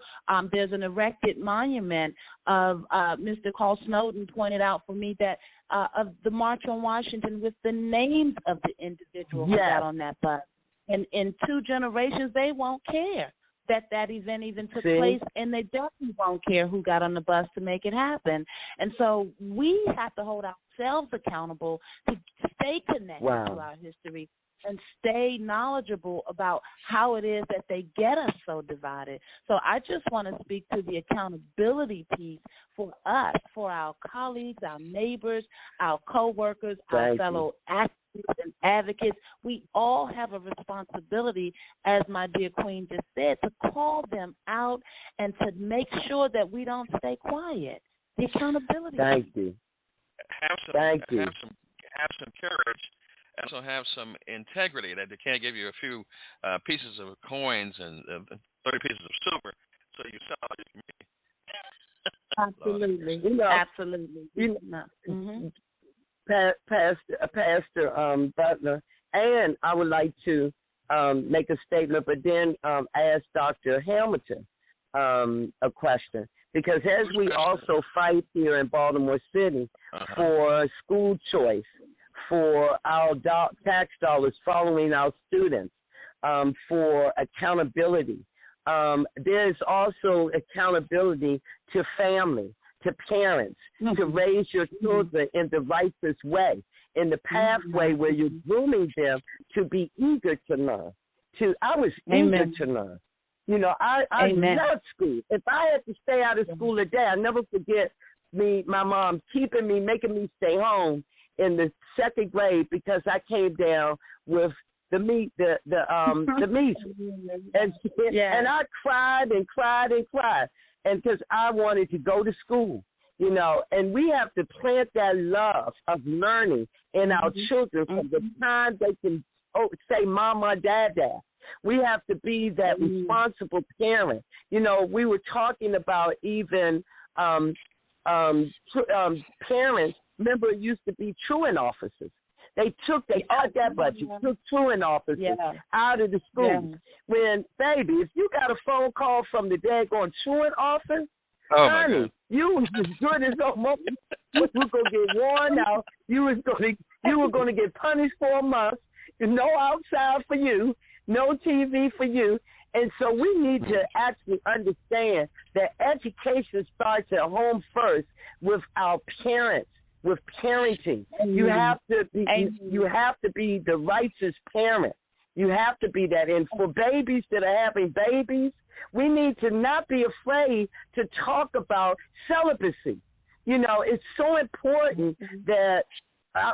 there's an erected monument of Mr. Carl Snowden pointed out for me that of the March on Washington with the names of the individuals who got on that bus. And in 2 generations, they won't care that event even took place, and they definitely won't care who got on the bus to make it happen. And so we have to hold ourselves accountable to stay connected to our history and stay knowledgeable about how it is that they get us so divided. So I just want to speak to the accountability piece for us, for our colleagues, our neighbors, our coworkers, our fellow activists and advocates. We all have a responsibility, as my dear Queen just said, to call them out and to make sure that we don't stay quiet. The accountability. Thank you. Have some courage. Also have some integrity, that they can't give you a few pieces of coins and 30 pieces of silver, so you sell your community. Absolutely. Absolutely. Pastor Butler, and I would like to make a statement, but then ask Dr. Hamilton a question. Because as we also fight here in Baltimore City for school choice, for our tax dollars following our students, for accountability, there's also accountability to family, to parents, to raise your children in the righteous way, in the pathway where you're grooming them to be eager to learn. I was eager to learn. I love school. If I had to stay out of school a day, I'll never forget my mom making me stay home in the 2nd grade because I came down with the measles. And I cried and cried and cried. And because I wanted to go to school, and we have to plant that love of learning in our children from the time they can say mama, dada. We have to be that responsible parent. We were talking about even parents. Remember, it used to be truant officers. They cut that budget, took truant officers out of the schools. When, baby, if you got a phone call from the daggone truant office, honey, you was as good as almost. You were going to get worn out. You were going to get punished for a month. No outside for you. No TV for you. And so we need to actually understand that education starts at home first with our parents, with parenting. You have to be the righteous parent. You have to be that. And for babies that are having babies, we need to not be afraid to talk about celibacy. You know, it's so important that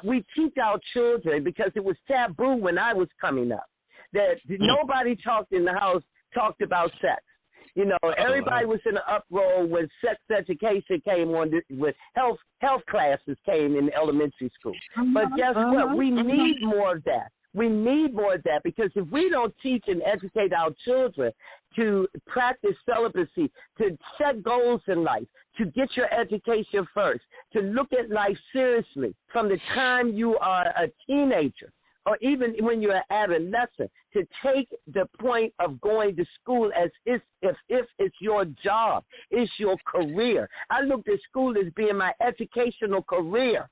we teach our children, because it was taboo when I was coming up, that nobody talked in the house talked about sex. You know, everybody was in an uproar when sex education came on, with health classes came in elementary school. But guess what? We need more of that. We need more of that, because if we don't teach and educate our children to practice celibacy, to set goals in life, to get your education first, to look at life seriously from the time you are a teenager, or even when you're an adolescent, to take the point of going to school as if it's your job, it's your career. I looked at school as being my educational career.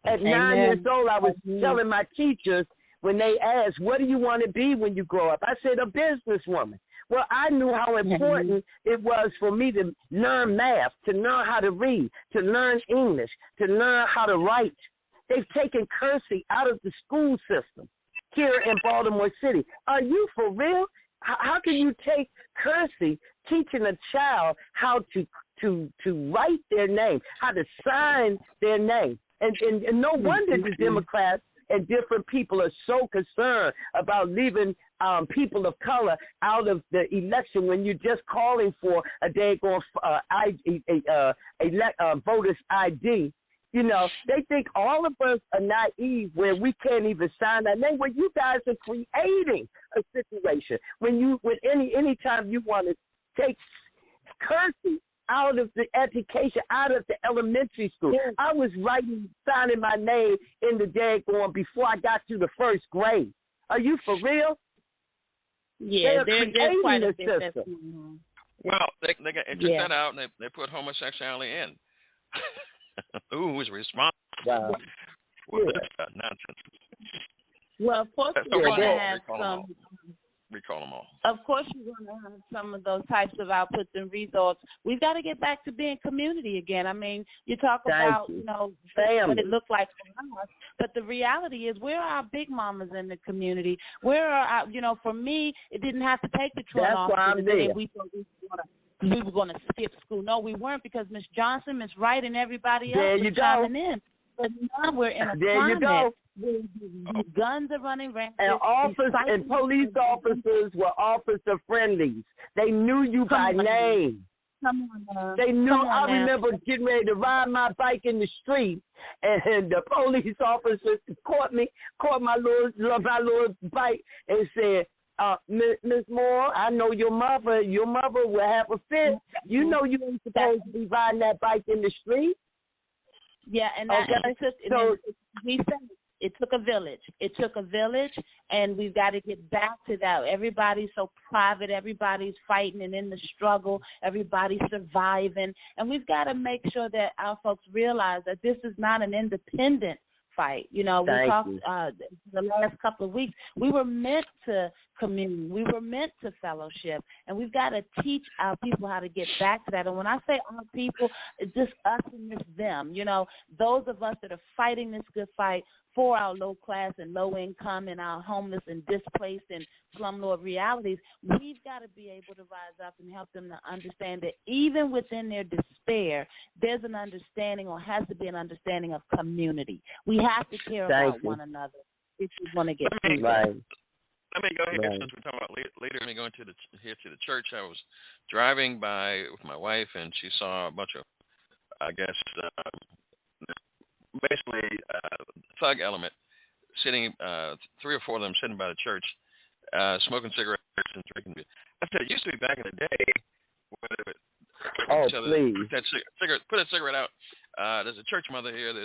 At 9 years old, I was telling my teachers when they asked, what do you want to be when you grow up? I said, a businesswoman. Well, I knew how important it was for me to learn math, to learn how to read, to learn English, to learn how to write. They've taken cursing out of the school system here in Baltimore City. Are you for real? How can you take cursing, teaching a child how to write their name, how to sign their name? And no wonder the Democrats and different people are so concerned about leaving people of color out of the election when you're just calling for a daggone voter's ID. You know, they think all of us are naive where we can't even sign our name. Well, you guys are creating a situation any time you want to take cursing out of the education, out of the elementary school. Yes. I was signing my name in the daggone before I got to the first grade. Are you for real? Yeah, there's quite a bit. Well, they took that out and they put homosexuality in. Who is responsible for this nonsense? Well, of course, we're going to have some. Recall them all. Of course, you're going to have some of those types of outputs and results. We've got to get back to being community again. I mean, you talk about, what it looked like for us, but the reality is, where are our big mamas in the community? Where are our, for me, it didn't have to take the Trump off. We were going to skip school. No, we weren't, because Miss Johnson, Miss Wright, and everybody else was chiming in. But now we're in a climate where guns are running rampant. And police officers were officer friendlies. They knew you by name. They knew. I remember getting ready to ride my bike in the street, and the police officer caught my little bike and said, Miss Moore, I know your mother will have a fit. You know you ain't supposed to be riding that bike in the street. Yeah, and we said it took a village. It took a village, and we've got to get back to that. Everybody's so private. Everybody's fighting and in the struggle. Everybody's surviving. And we've got to make sure that our folks realize that this is not an independent fight. We talked the last couple of weeks. We were meant to commune. We were meant to fellowship, and we've got to teach our people how to get back to that. And when I say our people, it's just us and it's them. Those of us that are fighting this good fight for our low class and low income and our homeless and displaced and slumlord realities, we've got to be able to rise up and help them to understand that even within their despair, there's an understanding, or has to be an understanding, of community. We have to care about one another if we want to get through right. Let me go here, since we're talking about later. Let me go into the church. I was driving by with my wife, and she saw a bunch of, I guess, basically thug element sitting, 3 or 4 of them sitting by the church, smoking cigarettes and drinking beer. I said, it used to be back in the day where they would put a cigarette out. There's a church mother here.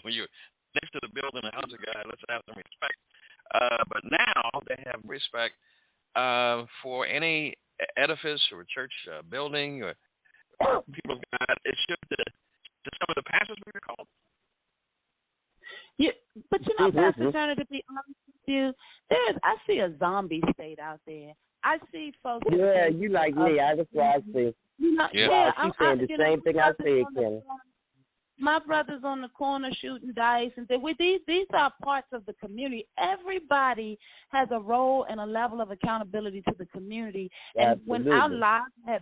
When you're next to the building, the house of God, let's have some respect. But now they have respect for any edifice or church building or people of God. It should to some of the pastors we recall. Yeah, but Pastor Turner, to be honest with you, I see a zombie state out there. I see folks. Yeah, you like me. That's what I see. She's saying the same thing I said, Kenny. my brother's on the corner shooting dice, and these are parts of the community. Everybody has a role and a level of accountability to the community. And Absolutely. when our lives have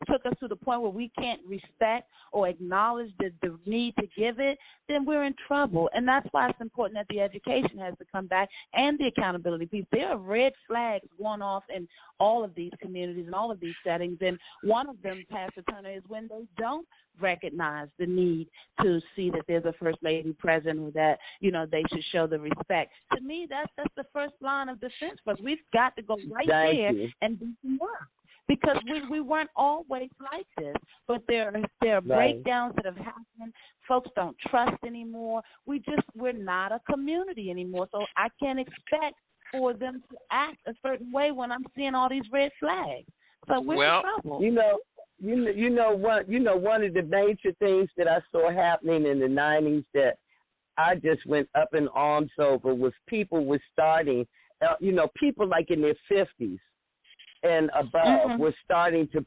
took us to the point where we can't respect or acknowledge the need to give it, then we're in trouble. And that's why it's important that the education has to come back and the accountability piece. There are red flags going off in all of these communities and all of these settings. And one of them, Pastor Turner, is when they don't recognize the need to see that there's a first lady present, or that, you know, they should show the respect. To me, that's the first line of defense for us. We've got to go right there and do some work. Because we weren't always like this, but there are breakdowns that have happened. Folks don't trust anymore. We're not a community anymore. So I can't expect for them to act a certain way when I'm seeing all these red flags. So we're in trouble. You know one of the major things that I saw happening in the 90s that I just went up in arms over was people were starting, people like in their 50s. And above were starting to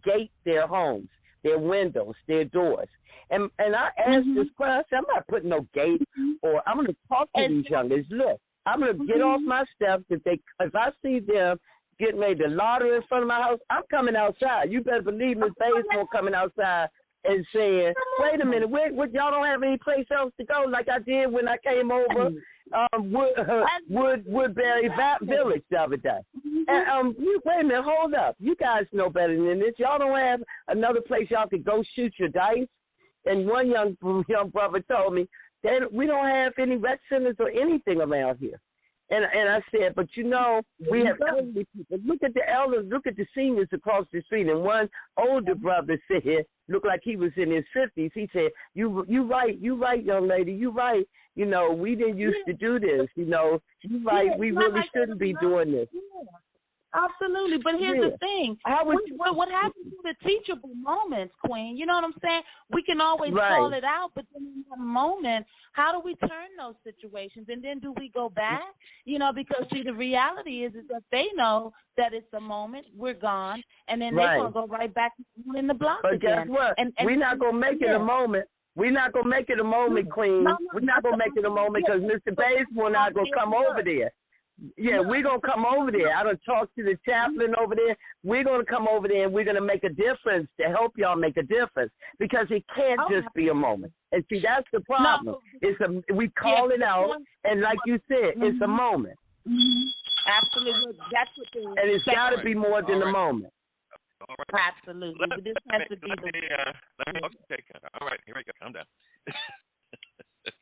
gate their homes, their windows, their doors. And I asked this question, I said, I'm not putting no gate, or I'm going to talk to these youngers. Look, I'm going to get off my steps. If I see them getting ready to lauder in front of my house, I'm coming outside. You better believe Ms. Bayzmore coming outside and saying, wait a minute, y'all don't have any place else to go like I did when I came over Woodbury Village the other day. And wait a minute, hold up. You guys know better than this. Y'all don't have another place y'all could go shoot your dice? And one young brother told me that we don't have any rec centers or anything around here. And I said, but we have elderly people. Look at the elders, look at the seniors across the street. And one older brother said, looked like he was in his 50s. He said, you right, young lady, you right. We didn't used to do this. You right, we really shouldn't be doing this. Absolutely, but here's the thing. What happens to the teachable moments, Queen? You know what I'm saying? We can always call it out, but then in that moment, how do we turn those situations? And then do we go back? Because, see, the reality is that they know that it's a moment, we're gone, and then they're going to go right back in the block again. But guess what? And we're not going to make it a moment. We're not going to make it a moment, Queen. We're not going to make it a moment because Mr. Bayzmore not going to come over there. Yeah, we're going to come over there. I done talked to the chaplain over there. We're going to come over there, and we're going to make a difference to help y'all make a difference because it can't just be a moment. And see, that's the problem. We call it out, and like you said, it's a moment. Absolutely. That's what and it's got to be more than a moment. All right. Absolutely. This has to be okay. All right, here we go. I'm done.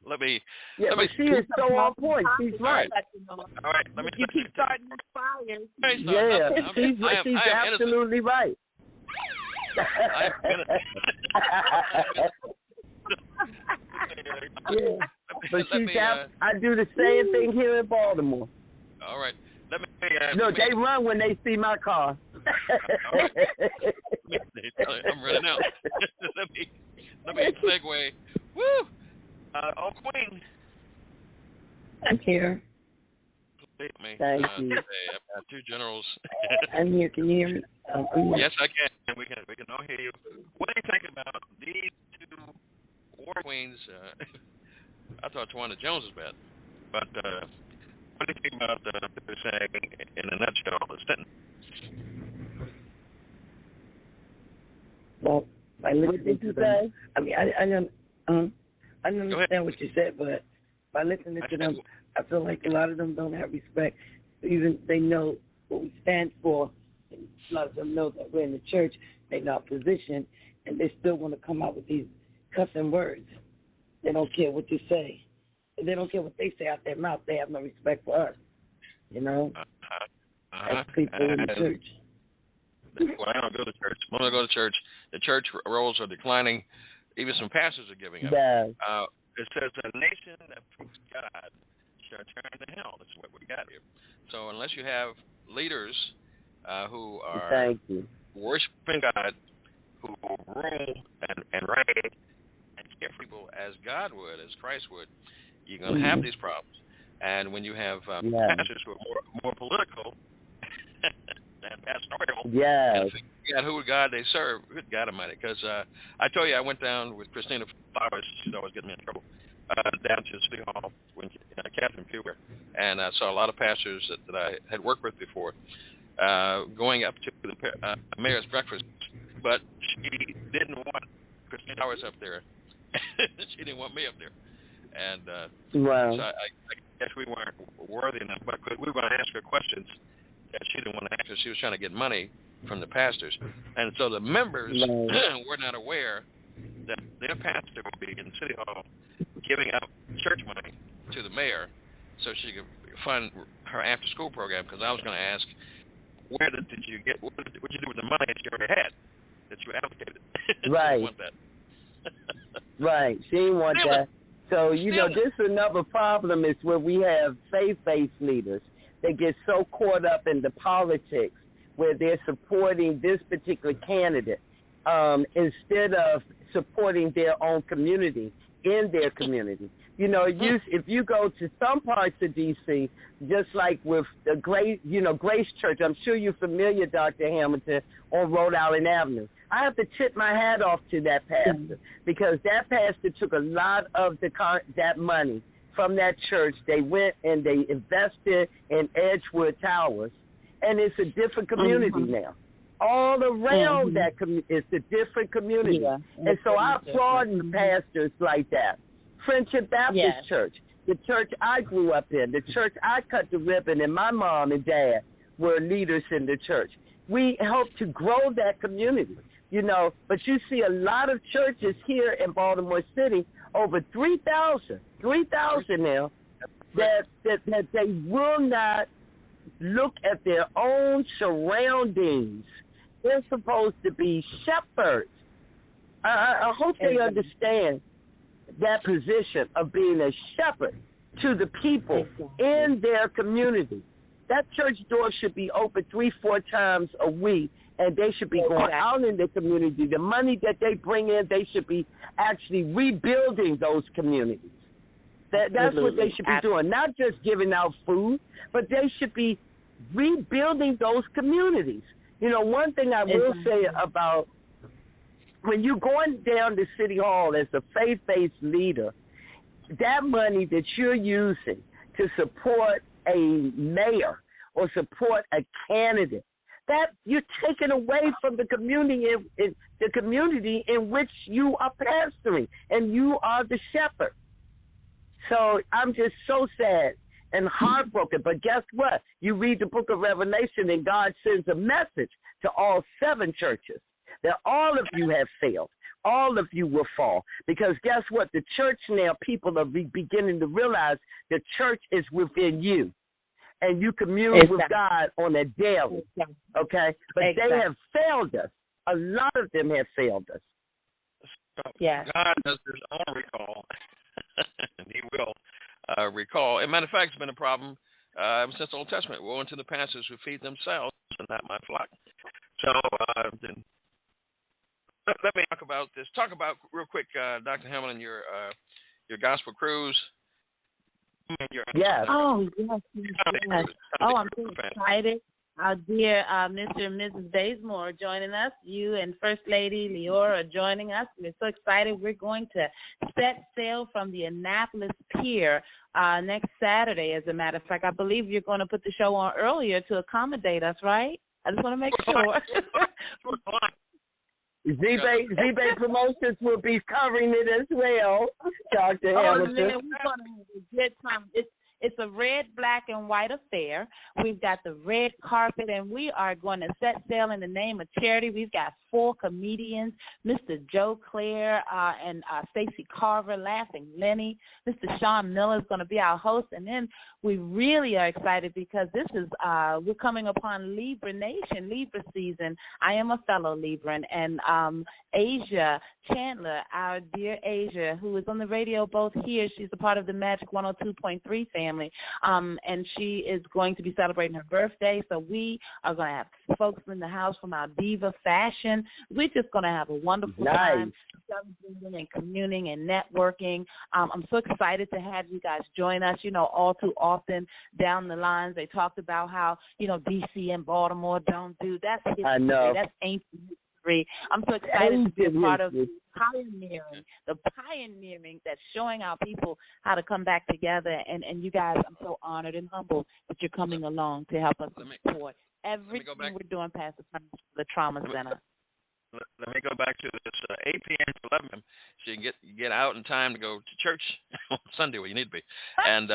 Let me. But she is so on point. She's right. All right. Let me. You keep starting the fires. Yeah, she's absolutely right. But I do the same thing here in Baltimore. All right. Let me. They run when they see my car. I'm running out. Let me segue. Woo! Queen. I'm here. Thank you. I've got two generals. I'm here. Can you hear me? Yes, I can. We can all hear you. What do you think about these two war queens? I thought Tawana Jones was bad, but what do you think about what they're saying in a nutshell? The sentence. Well, by listening to them, I mean, I don't understand what you said, but by listening to them, I feel like a lot of them don't have respect. Even they know what we stand for. And a lot of them know that we're in the church, they know our position, and they still want to come out with these cussing words. They don't care what you say. They don't care what they say out their mouth. They have no respect for us. As people in the church. Well, I don't go to church. When I go to church, the church rolls are declining. Even some pastors are giving up. Yeah. It says a nation that preaches God shall turn to hell. That's what we got here. So unless you have leaders who are worshiping God, who rule and reign and care for people as God would, as Christ would, you're going to have these problems. And when you have pastors who are more political and pastoral, forgot who God they serve. Good God Almighty! Because I told you I went down with Christina Flowers. She'd always get me in trouble. Down to City Hall when Catherine Fewer, and I saw a lot of pastors that I had worked with before going up to the mayor's breakfast, but she didn't want Christina Flowers up there. She didn't want me up there, and wow. so I guess we weren't worthy enough. But we were going to ask her questions that she didn't want to answer. She was trying to get money from the pastors, and so the members were not aware that their pastor would be in City Hall giving out church money to the mayor so she could fund her after-school program. Because I was going to ask, what did you do with the money that you already had, that you allocated? Right. She didn't want that. Right. She didn't want that. So, this is another problem is where we have faith-based leaders. They get so caught up in the politics where they're supporting this particular candidate instead of supporting their own community in their community. If you go to some parts of D.C., just like with the Grace Church, I'm sure you're familiar, Dr. Hamilton, on Rhode Island Avenue. I have to tip my hat off to that pastor because that pastor took a lot of that money from that church. They went and they invested in Edgewood Towers, and it's a different community now. All around that it's a different community. Yeah. And so I applaud pastors like that. Friendship Baptist Church, the church I grew up in, the church I cut the ribbon, and my mom and dad were leaders in the church. We helped to grow that community, but you see a lot of churches here in Baltimore City, over 3,000 now, that they will not look at their own surroundings. They're supposed to be shepherds. I hope they understand that position of being a shepherd to the people in their community. That church door should be open 3-4 times a week, and they should be going out in the community. The money that they bring in, they should be actually rebuilding those communities. That's what they should be doing, not just giving out food, but they should be rebuilding those communities. One thing I will say about when you're going down to City Hall as a faith-based leader, that money that you're using to support a mayor or support a candidate, that you're taking away from the community in which you are pastoring, and you are the shepherd. So I'm just so sad and heartbroken. But guess what? You read the book of Revelation, and God sends a message to all 7 churches that all of you have failed. All of you will fall. Because guess what? The church now, people are beginning to realize the church is within you. And you commune with God on a daily. Okay? But they have failed us. A lot of them have failed us. So God does his own recall. And he will recall. As a matter of fact, it's been a problem since the Old Testament. Woe unto the pastors who feed themselves and not my flock. So let me talk about this. Talk about real quick, Dr. Hamilton, your gospel cruise. Yes. Oh, yes. Oh, I'm so excited. Our dear Mr. and Mrs. Bayzmore joining us. You and First Lady Leora are joining us. We're so excited. We're going to set sail from the Annapolis Pier next Saturday, as a matter of fact. I believe you're going to put the show on earlier to accommodate us, right? I just want to make sure. Z-Bay Promotions will be covering it as well, Dr. Hamilton. Man, we're going to have a good time. It's a red, black, and white affair. We've got the red carpet, and we are going to set sail in the name of charity. We've got 4 comedians, Mr. Joe Clare and Stacey Carver, Laughing Lenny. Mr. Sean Miller is going to be our host. And then we really are excited because this is we're coming upon Libra Nation, Libra season. I am a fellow Libran, and Asia Chandler, our dear Asia, who is on the radio both here. She's a part of the Magic 102.3 family. family. And she is going to be celebrating her birthday, so we are going to have folks in the house from our diva fashion. We're just going to have a wonderful time celebrating and communing and networking. I'm so excited to have you guys join us. You know, all too often down the lines they talked about how, you know, D.C. and Baltimore don't do. That's history. I know. That's ancient history. I'm so excited to be a part of the pioneering that's showing our people how to come back together. And you guys, I'm so honored and humbled that you're coming along to help us support everything we're doing past the trauma center. Let me go back to this 8 p.m. to 11 p.m. so you can get out in time to go to church on Sunday where you need to be. And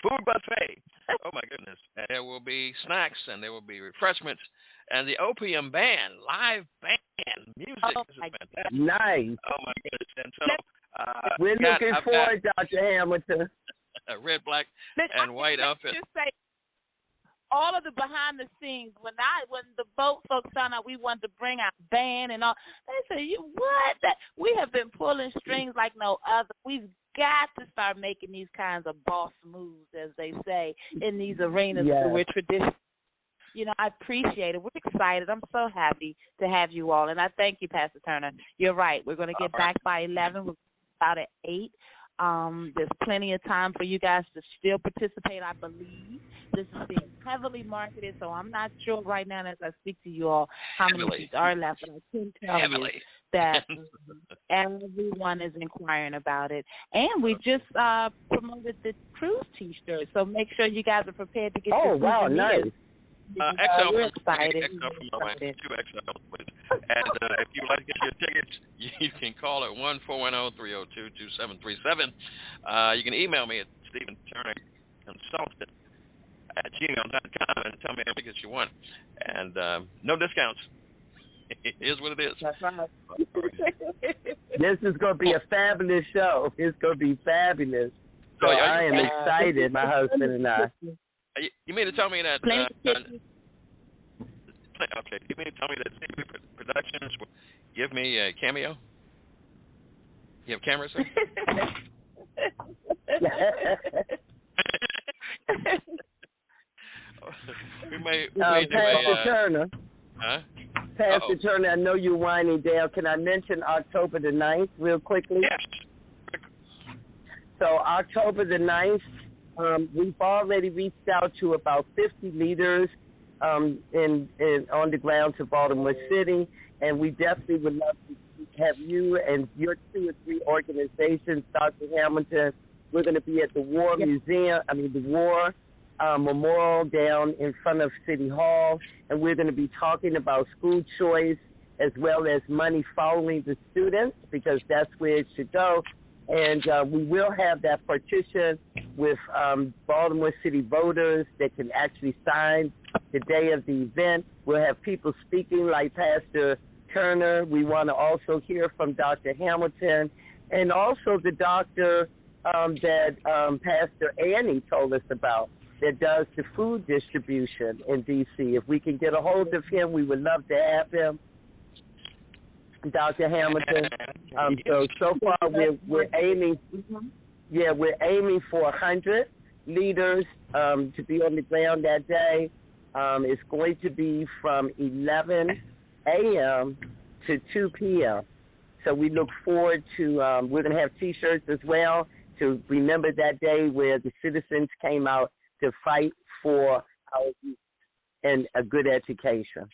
food buffet. Oh, my goodness. And there will be snacks and there will be refreshments. And the Opium Band, live band, music. This is fantastic. Nice. Oh, my goodness. And so we're looking forward, Dr. Hamilton. A red, black, and white outfit. Just say, all of the behind the scenes, when the boat folks found out we wanted to bring our band and all, they said, we have been pulling strings like no other. We've got to start making these kinds of boss moves, as they say, in these arenas where we're traditional. You know, I appreciate it. We're excited. I'm so happy to have you all. And I thank you, Pastor Turner. You're right. We're going to get back by 11. We're about at 8. There's plenty of time for you guys to still participate, I believe. This is being heavily marketed, so I'm not sure right now as I speak to you all how many seats are left, but I can tell you that everyone is inquiring about it. And we just promoted the cruise T-shirt, so make sure you guys are prepared to get your nice. XL we're excited. XL from my wife, 2 XL, please. And if you'd like to get your tickets, you can call at 1-410-302-2737. You can email me at StephenTurnerConsultant@gmail.com and tell me how many tickets you want. And no discounts. It is what it is. That's right. This is going to be a fabulous show. It's going to be fabulous. So I am excited, my husband and I. You mean to tell me that? Okay. You mean to tell me that CB Productions will give me a cameo? You have cameras, sir? we may Pastor Turner. Huh? Pastor Turner, I know you're winding down. Can I mention October the 9th real quickly? Yes. So October the 9th, we've already reached out to about 50 leaders on the ground to Baltimore City, and we definitely would love to have you and your 2 or 3 organizations, Dr. Hamilton. We're going to be at the War Museum, the War Memorial down in front of City Hall, and we're going to be talking about school choice as well as money following the students, because that's where it should go. And we will have that partition with Baltimore City voters that can actually sign the day of the event. We'll have people speaking like Pastor Turner. We want to also hear from Dr. Hamilton and also the doctor that Pastor Annie told us about that does the food distribution in D.C. If we can get a hold of him, we would love to have him. Dr. Hamilton. So far we're aiming, we're aiming for 100 leaders to be on the ground that day. It's going to be from 11 a.m. to 2 p.m. So we look forward to. We're going to have T-shirts as well to remember that day where the citizens came out to fight for our youth and a good education.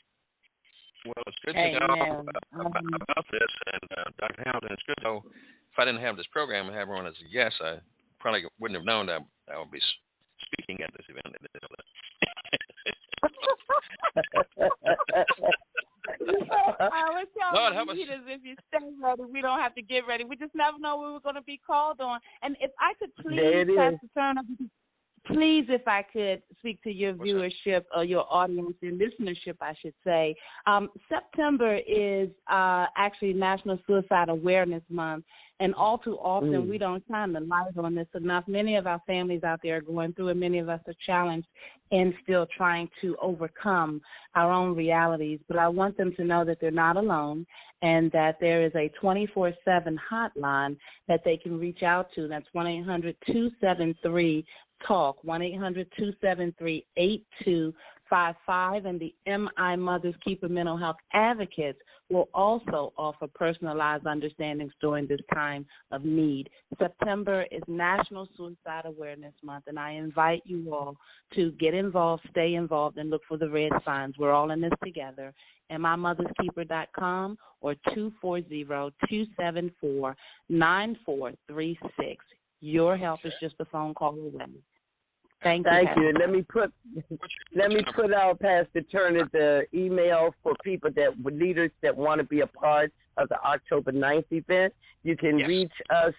Well, it's good to know about this, and Dr. Hamilton, it's good to know. If I didn't have this program and have her on as a guest, I probably wouldn't have known that I would be speaking at this event. Lord, help us. If you stay ready, we don't have to get ready. We just never know when we're going to be called on. And if I could please, Pastor Turner, please, if I could speak to your viewership or your audience and listenership, I should say. September is actually National Suicide Awareness Month, And all too often, we don't shine the light on this enough. Many of our families out there are going through it. Many of us are challenged and still trying to overcome our own realities. But I want them to know that they're not alone and that there is a 24/7 hotline that they can reach out to. That's 1-800-273-TALK, 1-800-273-8255. And the MI Mothers Keeper Mental Health Advocates will also offer personalized understandings during this time of need. September is National Suicide Awareness Month, and I invite you all to get involved, stay involved, and look for the red signs. We're all in this together. MIMothersKeeper.com or 240-274-9436. Your help is just a phone call away. Thank you. Let me put out, Pastor Turner, the email for people leaders that want to be a part of the October 9th event. You can reach us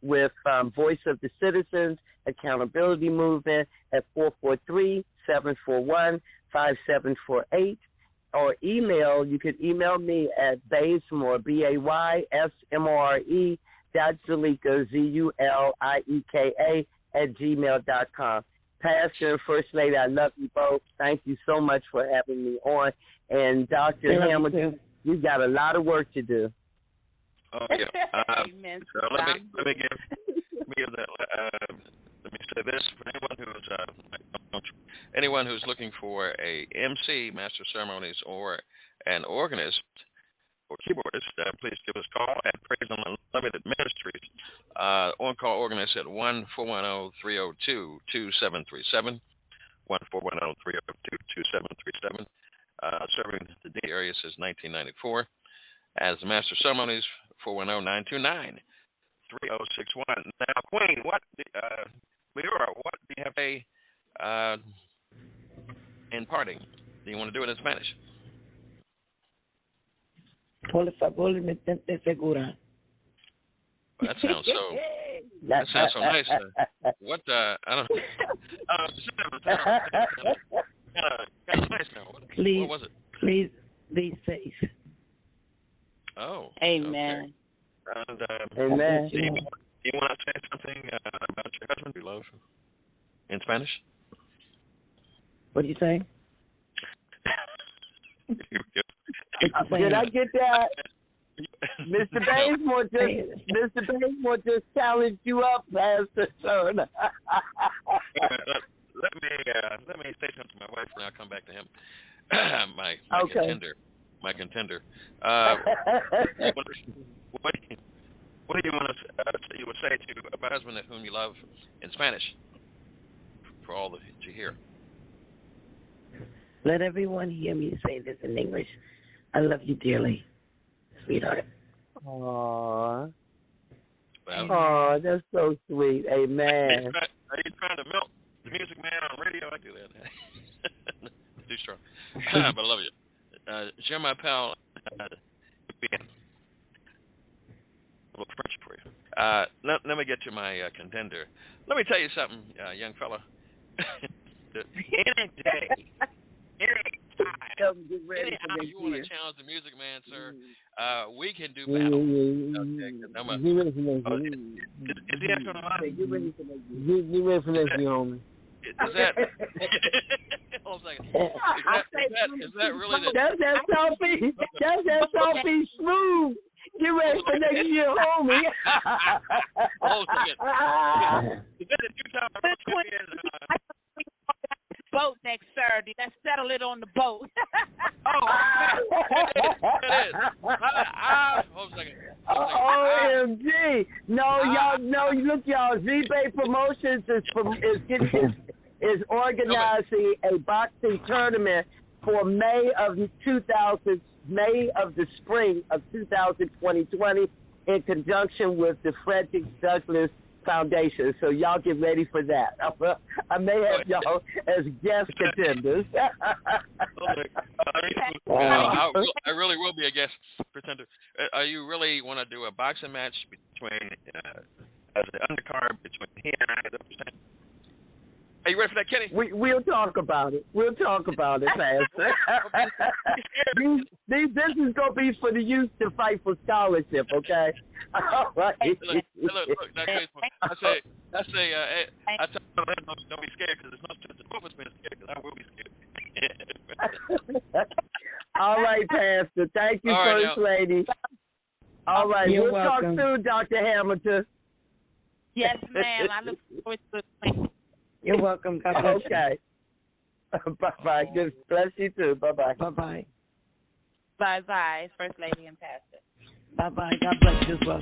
with Voice of the Citizens Accountability Movement at 443-741-5748. Or you can email me at Bayzmore, BAYSMORE, Zulieka, ZULIEKA, @gmail.com. Pastor and First Lady, I love you both. Thank you so much for having me on. And Dr. Hamilton, you've got a lot of work to do. Oh, yeah. So let me say this for anyone who's looking for a MC, Master of Ceremonies, or an organist or keyboardist, please give us a call at Praise Unlimited Ministries. On-call organist at 1-410-302-2737, 1-410-302-2737. Serving the D area since 1994. As the Master of Ceremonies, 410-929-3061. Now, Queen, what do you have to say in parting? Do you want to do it in Spanish? Por favor, me tente segura. That sounds so nice. What? I don't. Kind of nice now. What was it? Please be safe. Oh. Amen. Okay. And, Amen. Do you want to say something about your husband you love in Spanish? What do you say? Did I get that? Mr. Bayzmore just challenged you up, Pastor Turner. Let me say something to my wife, and I'll come back to him. my contender. What do you want you would say to a husband whom you love in Spanish for all that you hear? Let everyone hear me say this in English. I love you dearly, sweetheart. Aww. Well, that's so sweet. Amen. Are you trying to melt the music man on radio? I do that. Too strong. But I love you. Je m'appelle. A little French for you. Let me get to my contender. Let me tell you something, young fella. Any day, anytime you want to challenge the music man, sir, we can do battle. Is he actually on the line? You ready for this, homie? Is that? Hold on a second. Is that really the? That's that selfie smooth. You ready for next year, homie? Hold on a second. Is that the two-time boat next Saturday? Let's settle it on the boat. Hold on a second. OMG! Look, y'all. Z-Bay Promotions is organizing a boxing tournament for May of the spring of 2020 in conjunction with the Frederick Douglass Foundation. So y'all get ready for that. I may have y'all as guest contenders. I really will be a guest pretender. Are you really want to do a boxing match between as an undercard between he and I? Are you ready for that, Kenny? We'll talk about it. We'll talk about it, Pastor. This is going to be for the youth to fight for scholarship, okay? All right. Look, now, I tell them don't be scared because there's no sense in both of us being scared because I will be scared. All right, Pastor. Thank you, First Lady. All right. You're we'll welcome. talk soon, Dr. Hamilton. Yes, ma'am. I look forward to it. You're welcome. God bless you. Okay. Bye-bye. Good. Bless you, too. Bye-bye. Bye-bye. Bye-bye, First Lady and Pastor. Bye-bye. God bless you as well.